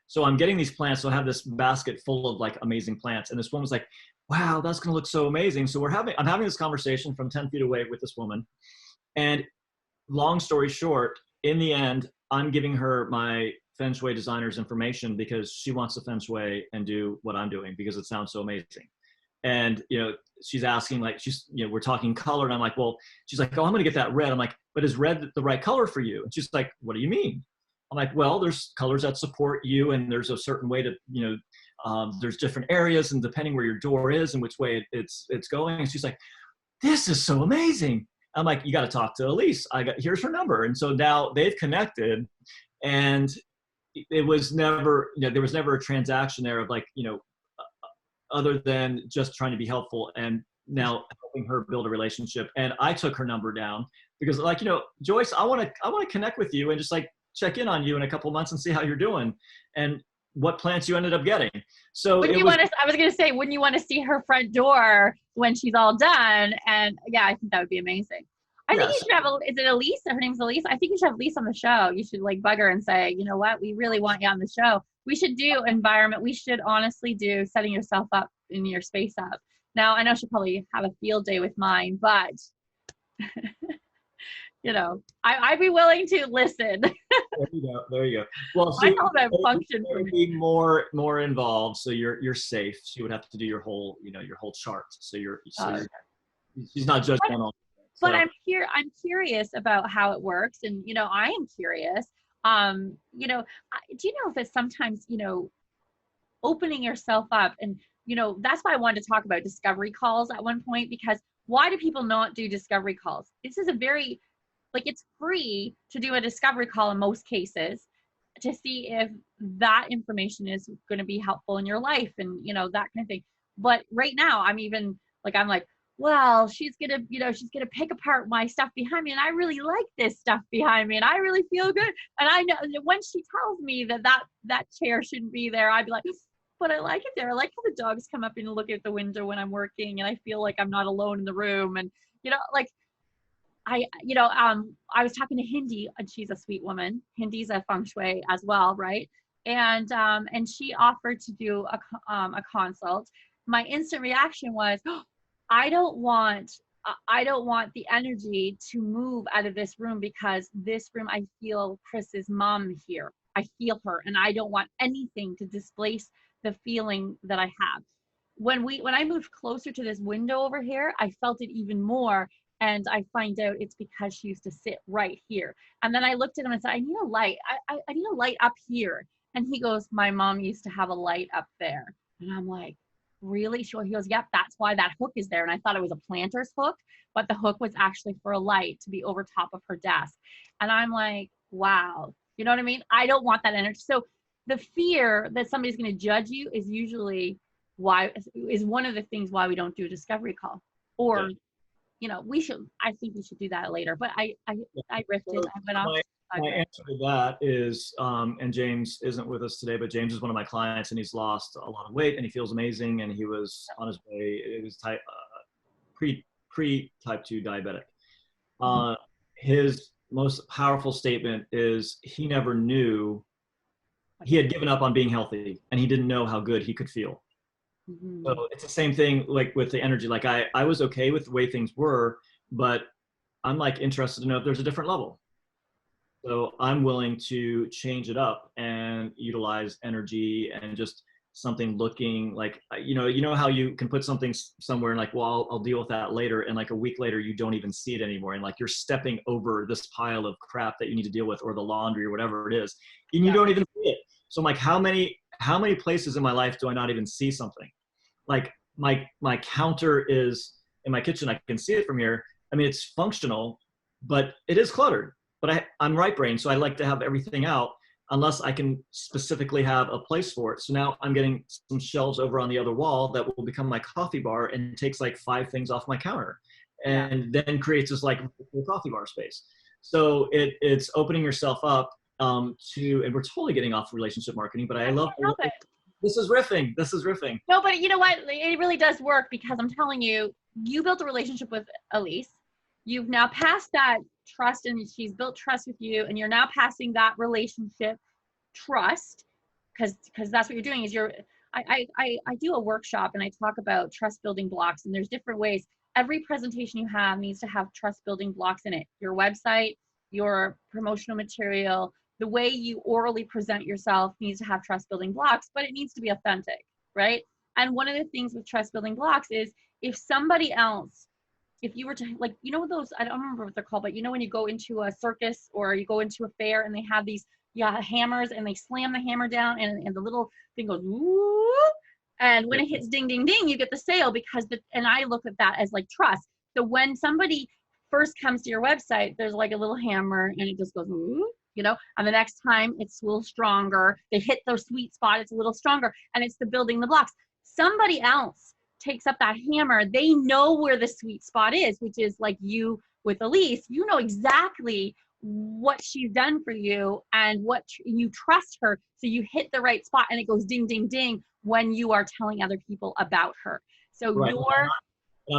So I'm getting these plants. So I have this basket full of like amazing plants. And this woman was like, wow, that's going to look so amazing. So I'm having this conversation from 10 feet away with this woman. And long story short, in the end, I'm giving her my feng shui designer's information because she wants to feng shui and do what I'm doing because it sounds so amazing. And, you know, she's asking, like, you know, we're talking color. And I'm like, well, she's like, oh, I'm going to get that red. I'm like, but is red the right color for you? And she's like, what do you mean? I'm like, well, there's colors that support you. And there's a certain way to, you know, there's different areas and depending where your door is and which way it's going. And she's like, this is so amazing. I'm like, you got to talk to Elise. Here's her number. And so now they've connected, and it was never, you know, there was never a transaction there of like, you know, other than just trying to be helpful and now helping her build a relationship. And I took her number down because, like, you know, Joyce, I want to connect with you and just like check in on you in a couple of months and see how you're doing and what plants you ended up getting. So I was going to say, wouldn't you want to see her front door when she's all done? And yeah, I think that would be amazing. I think you should have, is it Elise? Her name's Elise. I think you should have Elise on the show. You should like bug her and say, you know what, we really want you on the show. We should do environment. We should honestly do setting yourself up in your space up. Now, I know she'll probably have a field day with mine, but you know, I'd be willing to listen. There you go. Well, so I know that function for me. Be more involved, so you're safe. She would have to do your whole chart. So she's not judgmental. But I'm curious about how it works, and you know, I am curious. You know, do you know if it's sometimes, you know, opening yourself up, and you know, that's why I wanted to talk about discovery calls at one point, because why do people not do discovery calls? This is a very, like, it's free to do a discovery call in most cases to see if that information is going to be helpful in your life and, you know, that kind of thing. But right now I'm like, well, she's going to pick apart my stuff behind me. And I really like this stuff behind me and I really feel good. And I know when she tells me that chair shouldn't be there, I'd be like, but I like it there. I like how the dogs come up and look at the window when I'm working and I feel like I'm not alone in the room. And, you know, like I was talking to Hindi, and she's a sweet woman. Hindi's a feng shui as well. Right. And she offered to do a consult. My instant reaction was, oh, I don't want the energy to move out of this room, because this room, I feel Chris's mom here. I feel her, and I don't want anything to displace the feeling that I have. When I moved closer to this window over here, I felt it even more. And I find out it's because she used to sit right here. And then I looked at him and said, I need a light. I need a light up here. And he goes, my mom used to have a light up there. And I'm like, really? Sure. He goes, yep, that's why that hook is there. And I thought it was a planter's hook, but the hook was actually for a light to be over top of her desk. And I'm like, wow. You know what I mean? I don't want that energy. So the fear that somebody's going to judge you is usually one of the things why we don't do a discovery call. Or, you know, I think we should do that later, but I riffed it. I went off. My answer to that is, and James isn't with us today, but James is one of my clients and he's lost a lot of weight and he feels amazing. And he was on his way, it was pre type 2 diabetic. His most powerful statement is he never knew, he had given up on being healthy and he didn't know how good he could feel. Mm-hmm. So it's the same thing like with the energy. Like I was okay with the way things were, but I'm like interested to know if there's a different level. So I'm willing to change it up and utilize energy and just something looking like, you know how you can put something somewhere and like, well, I'll deal with that later. And like a week later, you don't even see it anymore. And like you're stepping over this pile of crap that you need to deal with, or the laundry or whatever it is, and you don't even see it. So I'm like, how many places in my life do I not even see something? Like my counter is in my kitchen. I can see it from here. I mean, it's functional, but it is cluttered. But I'm right brain, so I like to have everything out unless I can specifically have a place for it. So now I'm getting some shelves over on the other wall that will become my coffee bar and takes like 5 things off my counter, and then creates this like coffee bar space. So it's opening yourself up to, and we're totally getting off relationship marketing, but I love it. This is riffing. No, but you know what? It really does work, because I'm telling you, you built a relationship with Elise. You've now passed that trust, and she's built trust with you, and you're now passing that relationship trust, because that's what you're doing. Is I do a workshop and I talk about trust building blocks, and there's different ways. Every presentation you have needs to have trust building blocks in it. Your website, your promotional material, the way you orally present yourself needs to have trust building blocks, but it needs to be authentic, right? And one of the things with trust building blocks is, if somebody else, if you were to, like, you know, those, I don't remember what they're called, but you know, when you go into a circus or you go into a fair and they have these hammers, and they slam the hammer down, and the little thing goes, woo, and when it hits ding, ding, ding, you get the sale, because and I look at that as like trust. So when somebody first comes to your website, there's like a little hammer and it just goes, woo, you know, and the next time it's a little stronger. They hit the sweet spot, it's a little stronger, and it's the building the blocks. Somebody else takes up that hammer, they know where the sweet spot is, which is like you with Elise. You know exactly what she's done for you and what you trust her, so you hit the right spot, and it goes ding, ding, ding when you are telling other people about her. So you're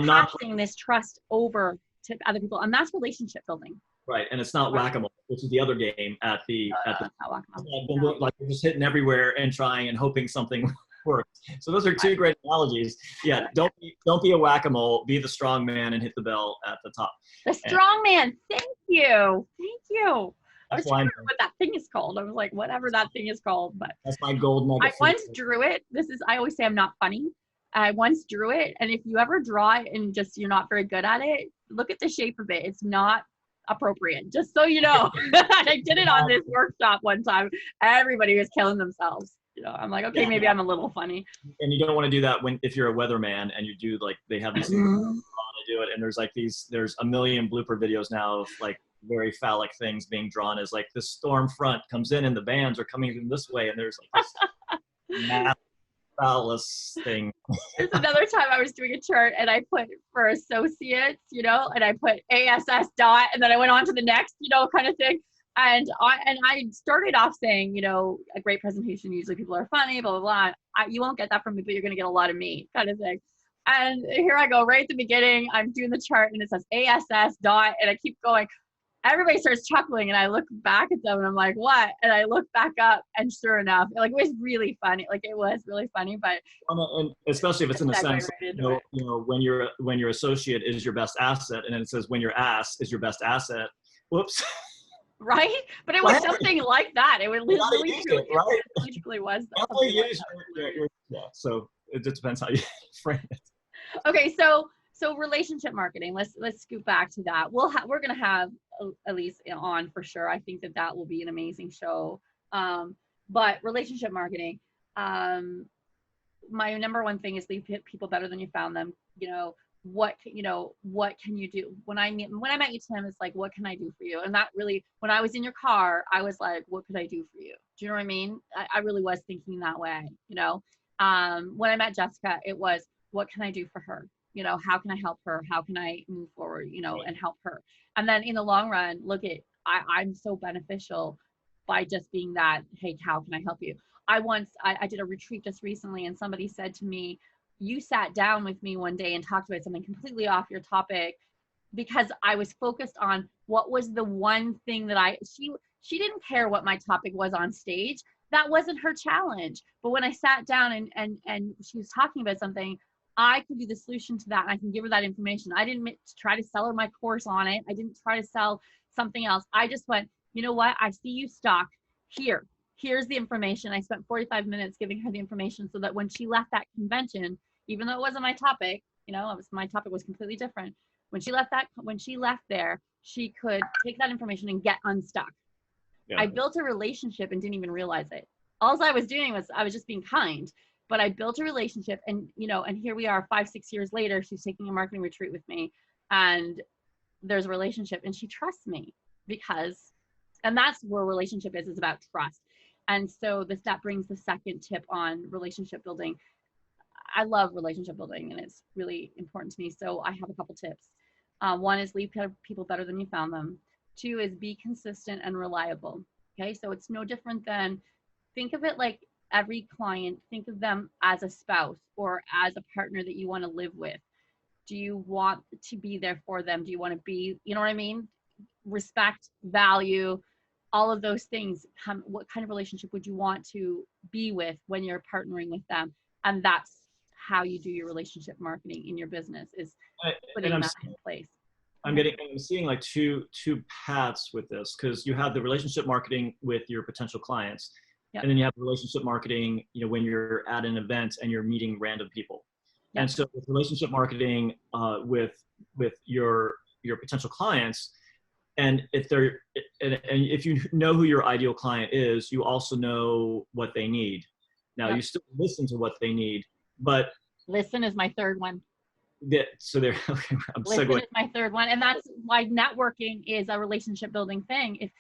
passing this trust over to other people, and that's relationship building. Right, and it's not whack-a-mole, which is the other game at the like you're just hitting everywhere and trying and hoping something works. So those are 2 great analogies. Yeah, don't be a whack-a-mole. Be the strong man and hit the bell at the top. The strong man. Thank you. I was trying to remember what that thing is called. I was like, whatever that thing is called. But that's my gold nugget. I once drew it. I always say I'm not funny. I once drew it, and if you ever draw it and just you're not very good at it, look at the shape of it. It's not appropriate, just so you know. I did it on this workshop one time. Everybody was killing themselves. You know, I'm like, okay, maybe I'm a little funny. And you don't want to do that if you're a weatherman and you do, like, they have these things to do it, and there's a million blooper videos now of like very phallic things being drawn as like this storm front comes in and the bands are coming in this way, and there's like this massive phallus thing. There's another time I was doing a chart and I put for associates, you know, and I put ASS dot, and then I went on to the next, you know, kind of thing. And I started off saying, you know, a great presentation, usually people are funny, blah, blah, blah. You won't get that from me, but you're going to get a lot of me, kind of thing. And here I go, right at the beginning, I'm doing the chart and it says ASS dot, and I keep going. Everybody starts chuckling, and I look back at them and I'm like, what? And I look back up, and sure enough, like, it was really funny. Like, it was really funny, but. And especially if it's in a sense, you know, when your associate is your best asset, and then it says when your ass is your best asset. Whoops. Right? But it was something like that. It was literally was. Yeah. So it just depends how you frame it. Okay, so relationship marketing. Let's scoot back to that. We're gonna have Elise on for sure. I think that will be an amazing show. But relationship marketing. My number one thing is leave people better than you found them. You know, what can you do? When I met you, Tim, it's like, what can I do for you? And that really, when I was in your car, I was like, what could I do for you? Do you know what I mean? I really was thinking that way, you know. When I met Jessica, it was, what can I do for her? You know, how can I help her? How can I move forward, you know, and help her? And then in the long run, I'm so beneficial by just being that, hey, how can I help you? I did a retreat just recently, and somebody said to me, you sat down with me one day and talked about something completely off your topic, because I was focused on what was the one thing that she didn't care what my topic was on stage. That wasn't her challenge. But when I sat down and she was talking about something, I could be the solution to that, and I can give her that information. I didn't try to sell her my course on it. I didn't try to sell something else. I just went, you know what? I see you stuck here. Here's the information. I spent 45 minutes giving her the information so that when she left that convention, even though it wasn't my topic, my topic was completely different. When she left there, she could take that information and get unstuck. Yeah. I built a relationship and didn't even realize it. All I was doing was I was just being kind, but I built a relationship, and and here we are 5-6 years later, she's taking a marketing retreat with me, and there's a relationship, and she trusts me and that's where relationship is about trust. And so that brings the second tip on relationship building. I love relationship building, and it's really important to me. So I have a couple tips. One is leave people better than you found them. 2 is be consistent and reliable. Okay, so it's no different than, think of it like every client, think of them as a spouse or as a partner that you want to live with. Do you want to be there for them? Do you want to be, you know what I mean? Respect, value, all of those things. What kind of relationship would you want to be with when you're partnering with them? And that's how you do your relationship marketing in your business, is putting that in place. I'm seeing like two paths with this, because you have the relationship marketing with your potential clients. Yep. And then you have relationship marketing, when you're at an event and you're meeting random people. Yep. And so with relationship marketing with your potential clients, and if you know who your ideal client is, you also know what they need. Now, yep. You still listen to what they need, but listen is my third one. So there, okay, listen is my third one, and that's why networking is a relationship building thing. If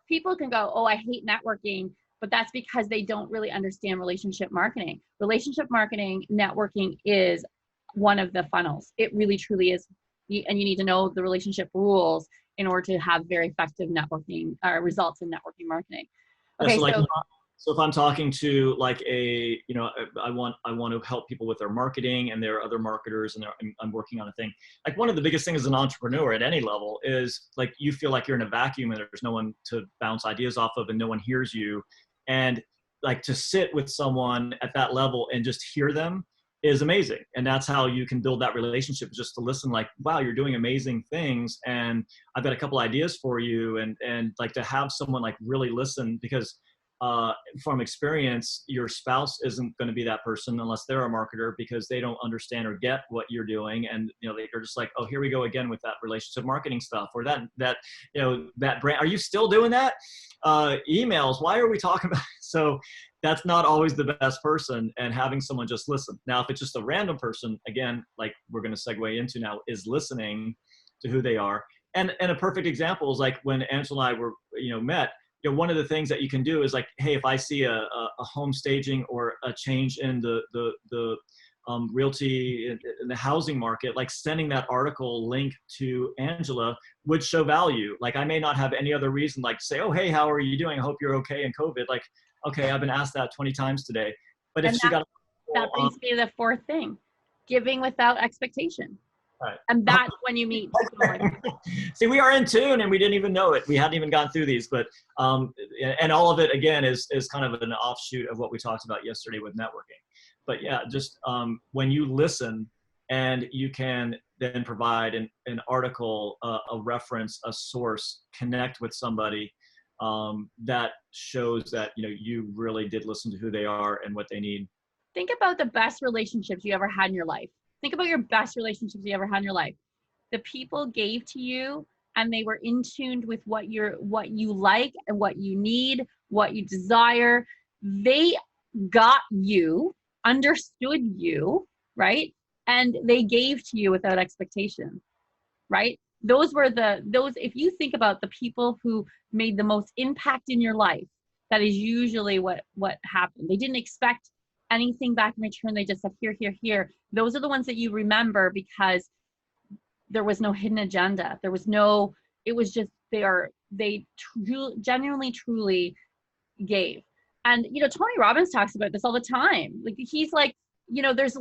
people can go, oh, I hate networking, but that's because they don't really understand relationship marketing. Relationship marketing, networking is one of the funnels. It really truly is, and you need to know the relationship rules in order to have very effective networking results in networking marketing. Okay, yeah, so if I'm talking to like I want to help people with their marketing, and there are other marketers, and I'm working on a thing. Like, one of the biggest things as an entrepreneur at any level is like, you feel like you're in a vacuum and there's no one to bounce ideas off of, and no one hears you. And like, to sit with someone at that level and just hear them is amazing. And that's how you can build that relationship, just to listen, like, wow, you're doing amazing things, and I've got a couple ideas for you. And like, to have someone like really listen, because from experience, your spouse isn't going to be that person unless they're a marketer, because they don't understand or get what you're doing. And, they're just like, oh, here we go again with that relationship marketing stuff, or that brand. Are you still doing that? Emails. Why are we talking about it? So that's not always the best person, and having someone just listen. Now, if it's just a random person, again, like we're going to segue into now, is listening to who they are. And a perfect example is like when Angela and I were, met. One of the things that you can do is like, hey, if I see a home staging or a change in the realty in the housing market, like sending that article link to Angela would show value. Like, I may not have any other reason, like say, oh, hey, how are you doing? I hope you're okay in COVID. Like, okay, I've been asked that 20 times today. But if she got that brings me to the fourth thing, giving without expectation. Right. And that's when you meet people. See, we are in tune, and we didn't even know it. We hadn't even gone through these, but and all of it again is kind of an offshoot of what we talked about yesterday with networking. But yeah, just when you listen, and you can then provide an article, a reference, a source, connect with somebody, that shows that you really did listen to who they are and what they need. Think about the best relationships you ever had in your life. Think about your best relationships you ever had in your life. The people gave to you, and they were in tune with what you like and what you need, what you desire. They got you, understood you, right? And they gave to you without expectation, right? If you think about the people who made the most impact in your life, that is usually what happened. They didn't expect anything back in return. They just said, here, here, here. Those are the ones that you remember, because there was no hidden agenda. It was just, they genuinely, truly gave. And, Tony Robbins talks about this all the time. Like, he's like, there's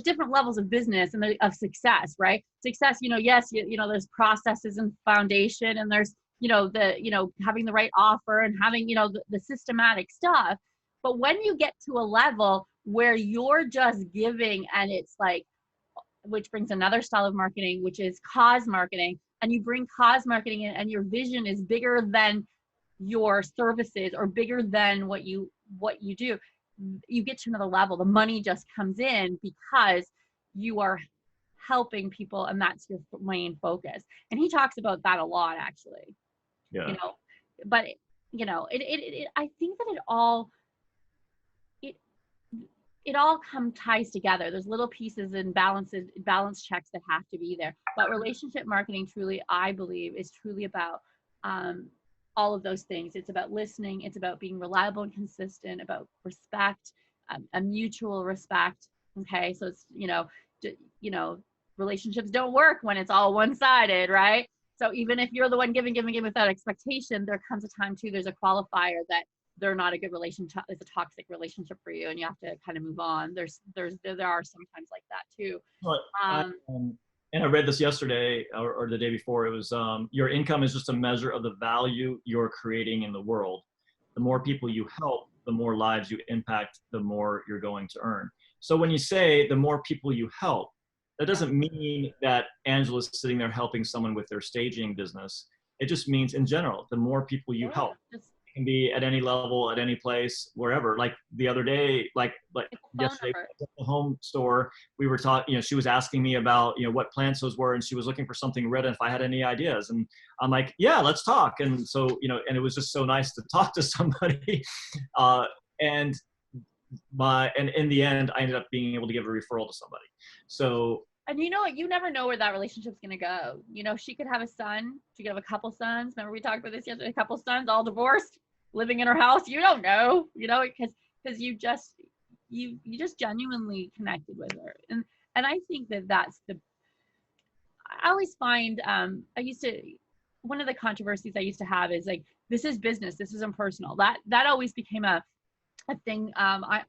different levels of business and of success, right? Success, yes, there's processes and foundation, and there's, having the right offer and having, the systematic stuff. But when you get to a level where you're just giving, and it's like, which brings another style of marketing, which is cause marketing, and you bring cause marketing in, and your vision is bigger than your services or bigger than what you do, you get to another level. The money just comes in because you are helping people, and that's your main focus. And he talks about that a lot, actually. Yeah. You know, but you know, I think that it all ties together. There's little pieces and balance checks that have to be there. But relationship marketing truly, I believe, is truly about all of those things. It's about listening. It's about being reliable and consistent, about respect, a mutual respect. Okay. So it's, relationships don't work when it's all one-sided, right? So even if you're the one giving without expectation, there comes a time too, there's a qualifier that they're not a good relationship, it's a toxic relationship for you, and you have to kind of move on. There are sometimes like that too. And I read this yesterday or the day before. It was your income is just a measure of the value you're creating in the world. The more people you help, the more lives you impact, the more you're going to earn. So when you say the more people you help, that doesn't mean that Angela's sitting there helping someone with their staging business. It just means in general, the more people you help. It can be at any level, at any place, wherever. Like the other day, like yesterday at the home store, we were talking, she was asking me about, what plants those were, and she was looking for something red and if I had any ideas. And I'm like, yeah, let's talk. And so, and it was just so nice to talk to somebody. And in the end, I ended up being able to give a referral to somebody. So, and you never know where that relationship's going to go. She could have a son. She could have a couple sons. Remember we talked about this yesterday, a couple sons, all divorced, living in her house. You don't know, because you just genuinely connected with her. And I think that's I always find, one of the controversies I used to have is like, this is business, this isn't personal. That always became a thing.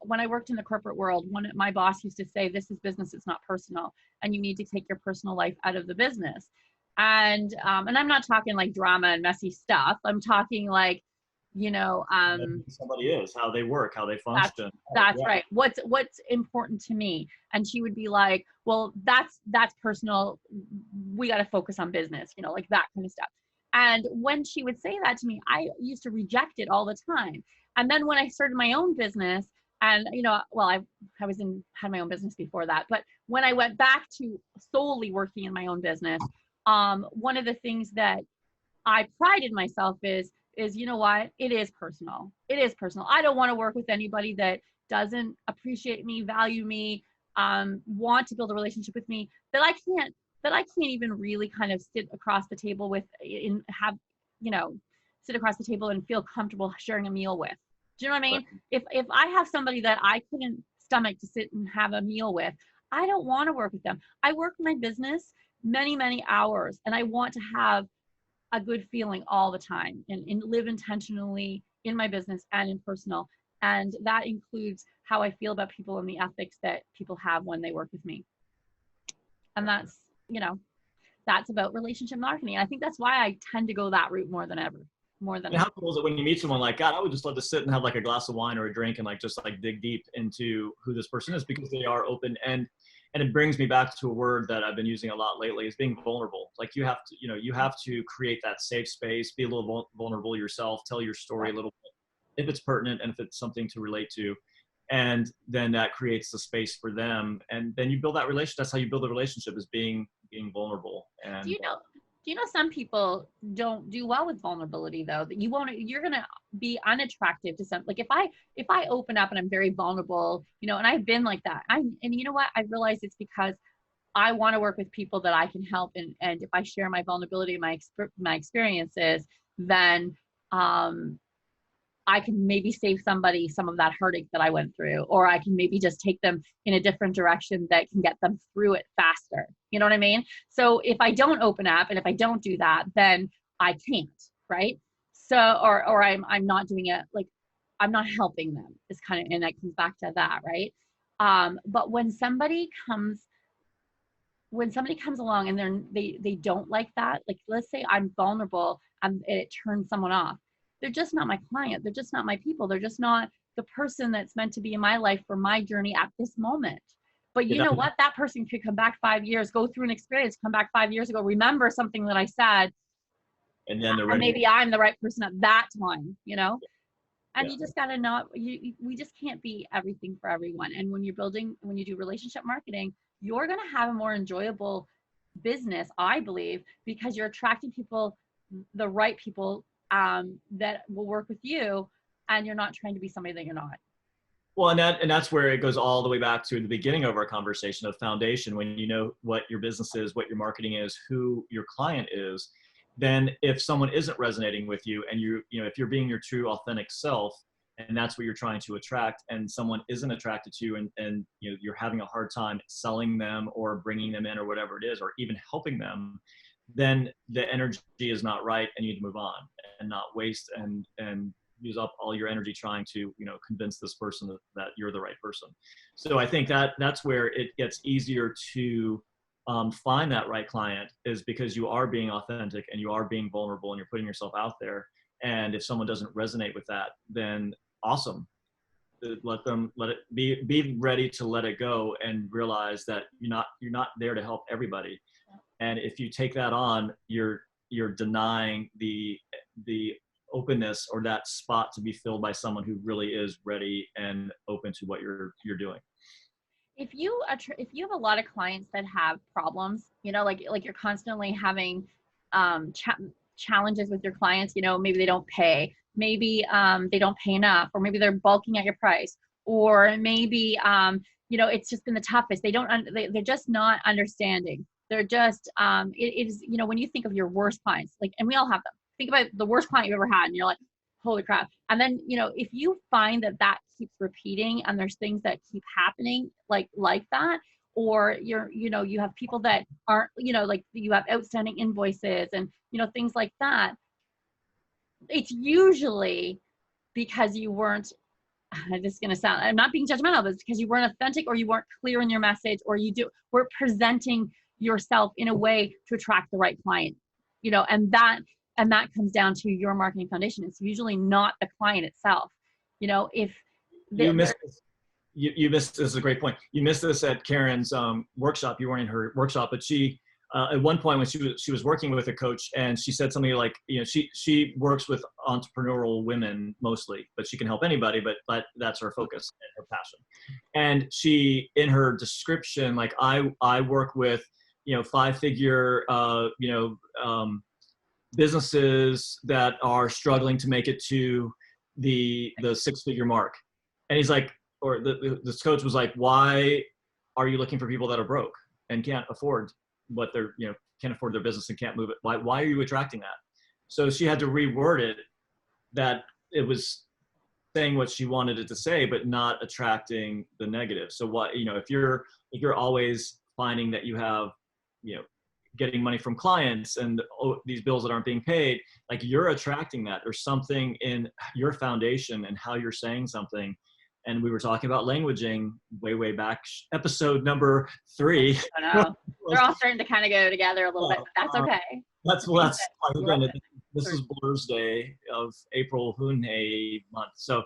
When I worked in the corporate world, my boss used to say, this is business, it's not personal, and you need to take your personal life out of the business. And I'm not talking like drama and messy stuff. I'm talking like, somebody is, how they work, how they function. That's right. What's important to me. And she would be like, well, that's personal. We got to focus on business, like that kind of stuff. And when she would say that to me, I used to reject it all the time. And then when I started my own business, and I had my own business before that, but when I went back to solely working in my own business, one of the things that I prided myself is you know what? It is personal. It is personal. I don't want to work with anybody that doesn't appreciate me, value me, want to build a relationship with me, that I can't even really kind of sit across the table with sit across the table and feel comfortable sharing a meal with. Do you know what I mean? Right. If I have somebody that I couldn't stomach to sit and have a meal with, I don't want to work with them. I work my business many, many hours, and I want to have a good feeling all the time and live intentionally in my business and in personal. And that includes how I feel about people and the ethics that people have when they work with me. And that's about relationship marketing. I think that's why I tend to go that route more than ever. And how cool is it when you meet someone like, God, I would just love to sit and have like a glass of wine or a drink and just dig deep into who this person is, because they are open. And it brings me back to a word that I've been using a lot lately, is being vulnerable. Like you have to create that safe space, be a little vulnerable yourself, tell your story a little bit, if it's pertinent and if it's something to relate to. And then that creates the space for them. And then you build that relationship. That's how you build a relationship, is being vulnerable. And do you know some people don't do well with vulnerability, though? That you're going to be unattractive to some. Like if I open up and I'm very vulnerable, and I've been like that. And you know what? I realized it's because I want to work with people that I can help. And if I share my vulnerability, my experiences, then I can maybe save somebody some of that heartache that I went through, or I can maybe just take them in a different direction that can get them through it faster. You know what I mean? So if I don't open up and if I don't do that, then I can't, right? So, or I'm not doing it, like I'm not helping them. It's kind of, and that comes back to that, right? But when somebody comes along and they don't like that, like let's say I'm vulnerable and it turns someone off. They're just not my client. They're just not my people. They're just not the person that's meant to be in my life for my journey at this moment. But you know what? That person could come back 5 years, go through an experience, come back 5 years ago, remember something that I said, and then they're and ready. maybe I'm the right person at that time, you know? And Yeah. you just gotta not, we just can't be everything for everyone. And when you do relationship marketing, you're gonna have a more enjoyable business, I believe, because you're attracting people, the right people, that will work with you, and you're not trying to be somebody that you're not. Well, and that's where it goes all the way back to the beginning of our conversation of foundation. When you know what your business is, what your marketing is, who your client is, then if someone isn't resonating with you, and if you're being your true authentic self, and that's what you're trying to attract, and someone isn't attracted to you, and you're having a hard time selling them or bringing them in or whatever it is, or even helping them, then the energy is not right, and you need to move on and not waste and use up all your energy trying to convince this person that you're the right person. So I think that's where it gets easier to find that right client, is because you are being authentic and you are being vulnerable and you're putting yourself out there. And if someone doesn't resonate with that, then awesome. Let it be ready to let it go and realize that you're not there to help everybody. And if you take that on, you're denying the openness or that spot to be filled by someone who really is ready and open to what you're doing. If you have a lot of clients that have problems, like you're constantly having challenges with your clients, maybe they don't pay, maybe they don't pay enough, or maybe they're bulking at your price, or maybe it's just been the toughest. They're just not understanding. They're just it is, when you think of your worst clients, and we all have them. Think about the worst client you've ever had, and you're like, holy crap. And then, if you find that keeps repeating, and there's things that keep happening like that, or you have people that aren't, like you have outstanding invoices and, things like that, it's usually because you weren't, this is going to sound, I'm not being judgmental, but it's because you weren't authentic, or you weren't clear in your message, or weren't presenting yourself in a way to attract the right client, and that comes down to your marketing foundation. It's usually not the client itself. If you missed this is a great point. You missed this at Karen's workshop. You weren't in her workshop, but she at one point when she was working with a coach, and she said something like, she works with entrepreneurial women mostly, but she can help anybody, but that's her focus and her passion. And she, in her description, like, I work with 5-figure businesses that are struggling to make it to the 6-figure mark. And he's like, or this coach was like, why are you looking for people that are broke and can't afford what they're, can't afford their business and can't move it? Why are you attracting that? So she had to reword it, that it was saying what she wanted it to say, but not attracting the negative. So what, if you're always finding that you have, getting money from clients and these bills that aren't being paid, like, you're attracting that. There's something in your foundation and how you're saying something. And we were talking about languaging way back, episode number 3. I know. They're all starting to kind of go together a little bit, but that's okay. That's again, this is Blur's Day of April Hune month. So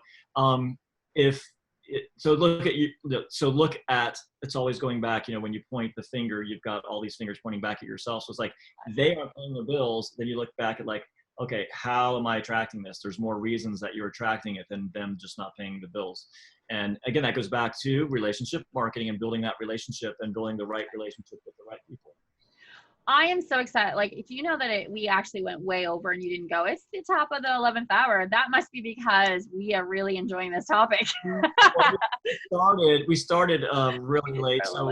look at it's always going back, when you point the finger, you've got all these fingers pointing back at yourself. So it's like, they aren't paying their bills. Then you look back at, like, okay, how am I attracting this? There's more reasons that you're attracting it than them just not paying the bills. And again, that goes back to relationship marketing and building that relationship and building the right relationship with the right people. I am so excited. Like, if you know that we actually went way over and you didn't go, it's the top of the 11th hour. That must be because we are really enjoying this topic. We started really late. So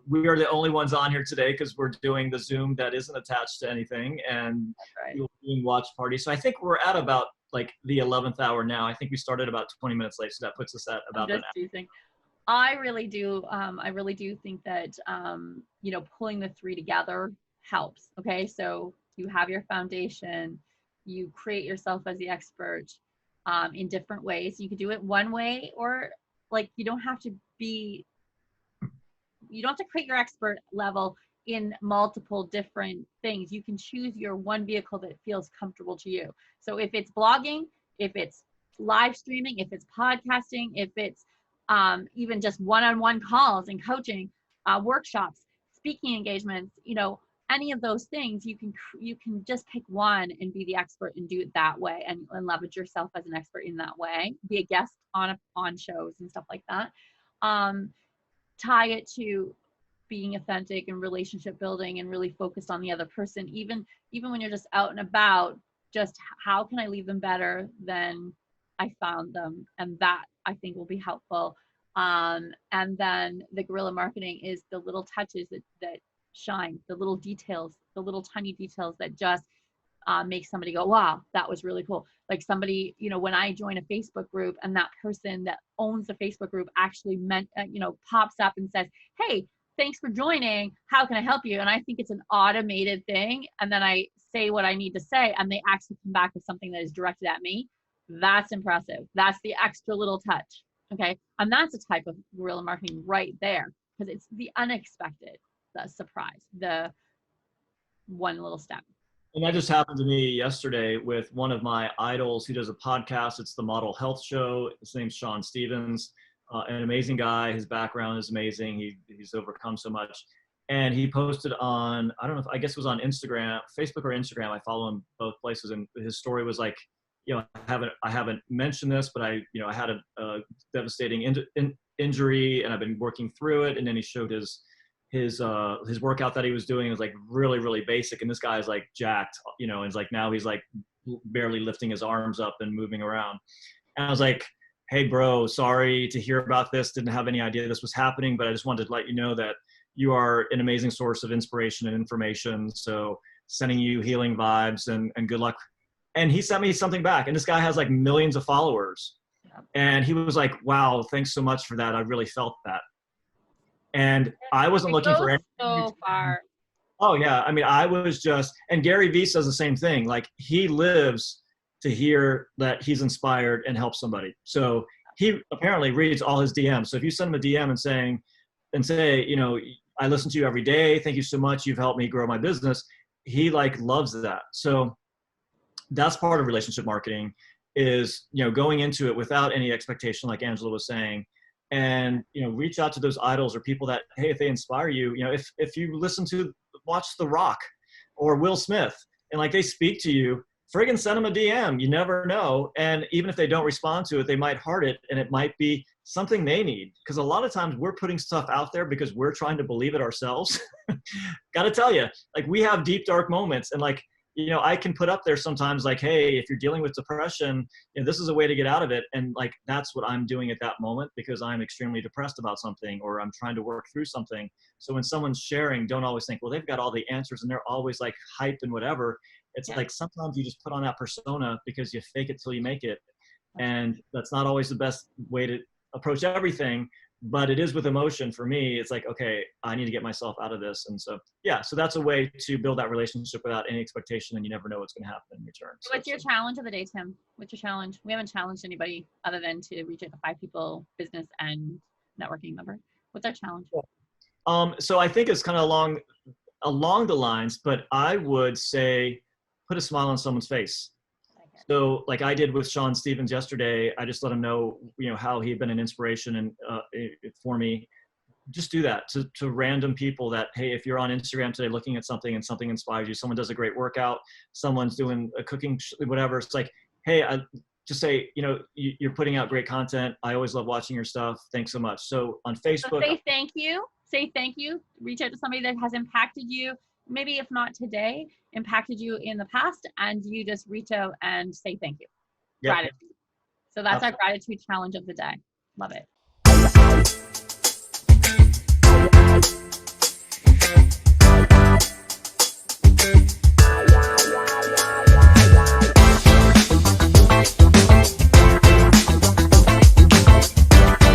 we are the only ones on here today because we're doing the Zoom that isn't attached to anything, and we're doing watch parties. So I think we're at about like the 11th hour now. I think we started about 20 minutes late. So that puts us at about an hour. I really do think that, pulling the 3 together helps. Okay. So you have your foundation, you create yourself as the expert, in different ways. You can do it one way, or like, you don't have to create your expert level in multiple different things. You can choose your one vehicle that feels comfortable to you. So if it's blogging, if it's live streaming, if it's podcasting, if it's even just one-on-one calls and coaching, workshops, speaking engagements, any of those things, you can just pick one and be the expert and do it that way, and leverage yourself as an expert in that way. Be a guest on shows and stuff like that. Tie it to being authentic and relationship building and really focused on the other person, even when you're just out and about. Just how can I leave them better than I found them? And that, I think, will be helpful. And then the guerrilla marketing is the little touches that shine, the little details, the little tiny details that just make somebody go, wow, that was really cool. Like somebody, when I join a Facebook group and that person that owns the Facebook group actually pops up and says, hey, thanks for joining, how can I help you? And I think it's an automated thing. And then I say what I need to say, and they actually come back with something that is directed at me. That's impressive. That's the extra little touch. Okay. And that's a type of guerrilla marketing right there, because it's the unexpected, the surprise, the one little step. And that just happened to me yesterday with one of my idols who does a podcast. It's the Model Health Show. His name's Sean Stevens, an amazing guy. His background is amazing. He's overcome so much. And he posted on, I guess it was on Instagram, Facebook or Instagram. I follow him both places. And his story was like, I haven't mentioned this, but I had a devastating injury, and I've been working through it. And then he showed his workout that he was doing. It was like really, really basic. And this guy's like jacked, and it's like, now he's like barely lifting his arms up and moving around. And I was like, hey bro, sorry to hear about this. Didn't have any idea this was happening, but I just wanted to let you know that you are an amazing source of inspiration and information. So sending you healing vibes and good luck. And he sent me something back, and this guy has like millions of followers. And he was like, wow, thanks so much for that. I really felt that. And I wasn't looking for anything. So far. Oh yeah. I mean, I was just, and Gary Vee says the same thing. Like, he lives to hear that he's inspired and helps somebody. So he apparently reads all his DMs. So if you send him a DM and say, I listen to you every day. Thank you so much. You've helped me grow my business. He like loves that. So that's part of relationship marketing, is, going into it without any expectation, like Angela was saying, and, reach out to those idols or people that, hey, if they inspire you, if you watch The Rock or Will Smith, and like they speak to you, friggin' send them a DM. You never know. And even if they don't respond to it, they might heart it, and it might be something they need. Because a lot of times we're putting stuff out there because we're trying to believe it ourselves. Got to tell you, like, we have deep, dark moments. And like, I can put up there sometimes like, hey, if you're dealing with depression, this is a way to get out of it. And like, that's what I'm doing at that moment, because I'm extremely depressed about something, or I'm trying to work through something. So when someone's sharing, don't always think, well, they've got all the answers and they're always like hype and whatever. It's like, sometimes you just put on that persona because you fake it till you make it. And that's not always the best way to approach everything, but it is with emotion. For me, it's like, okay, I need to get myself out of this. And so, yeah, so that's a way to build that relationship without any expectation, and you never know what's going to happen in return. So what's your challenge of the day, Tim? What's your challenge? We haven't challenged anybody other than to reach out to 5 people, business and networking member. What's our challenge? So I think it's kind of along the lines, but I would say, put a smile on someone's face. So like I did with Sean Stevens yesterday, I just let him know, how he had been an inspiration and for me. Just do that to random people that, hey, if you're on Instagram today looking at something and something inspires you, someone does a great workout, someone's doing a cooking, whatever. It's like, hey, I just say, you're putting out great content. I always love watching your stuff. Thanks so much. So on Facebook. So say thank you. Reach out to somebody that has impacted you. Maybe if not today, impacted you in the past, and you just reach out and say thank you. Yep. Gratitude. So that's our gratitude challenge of the day. Love it.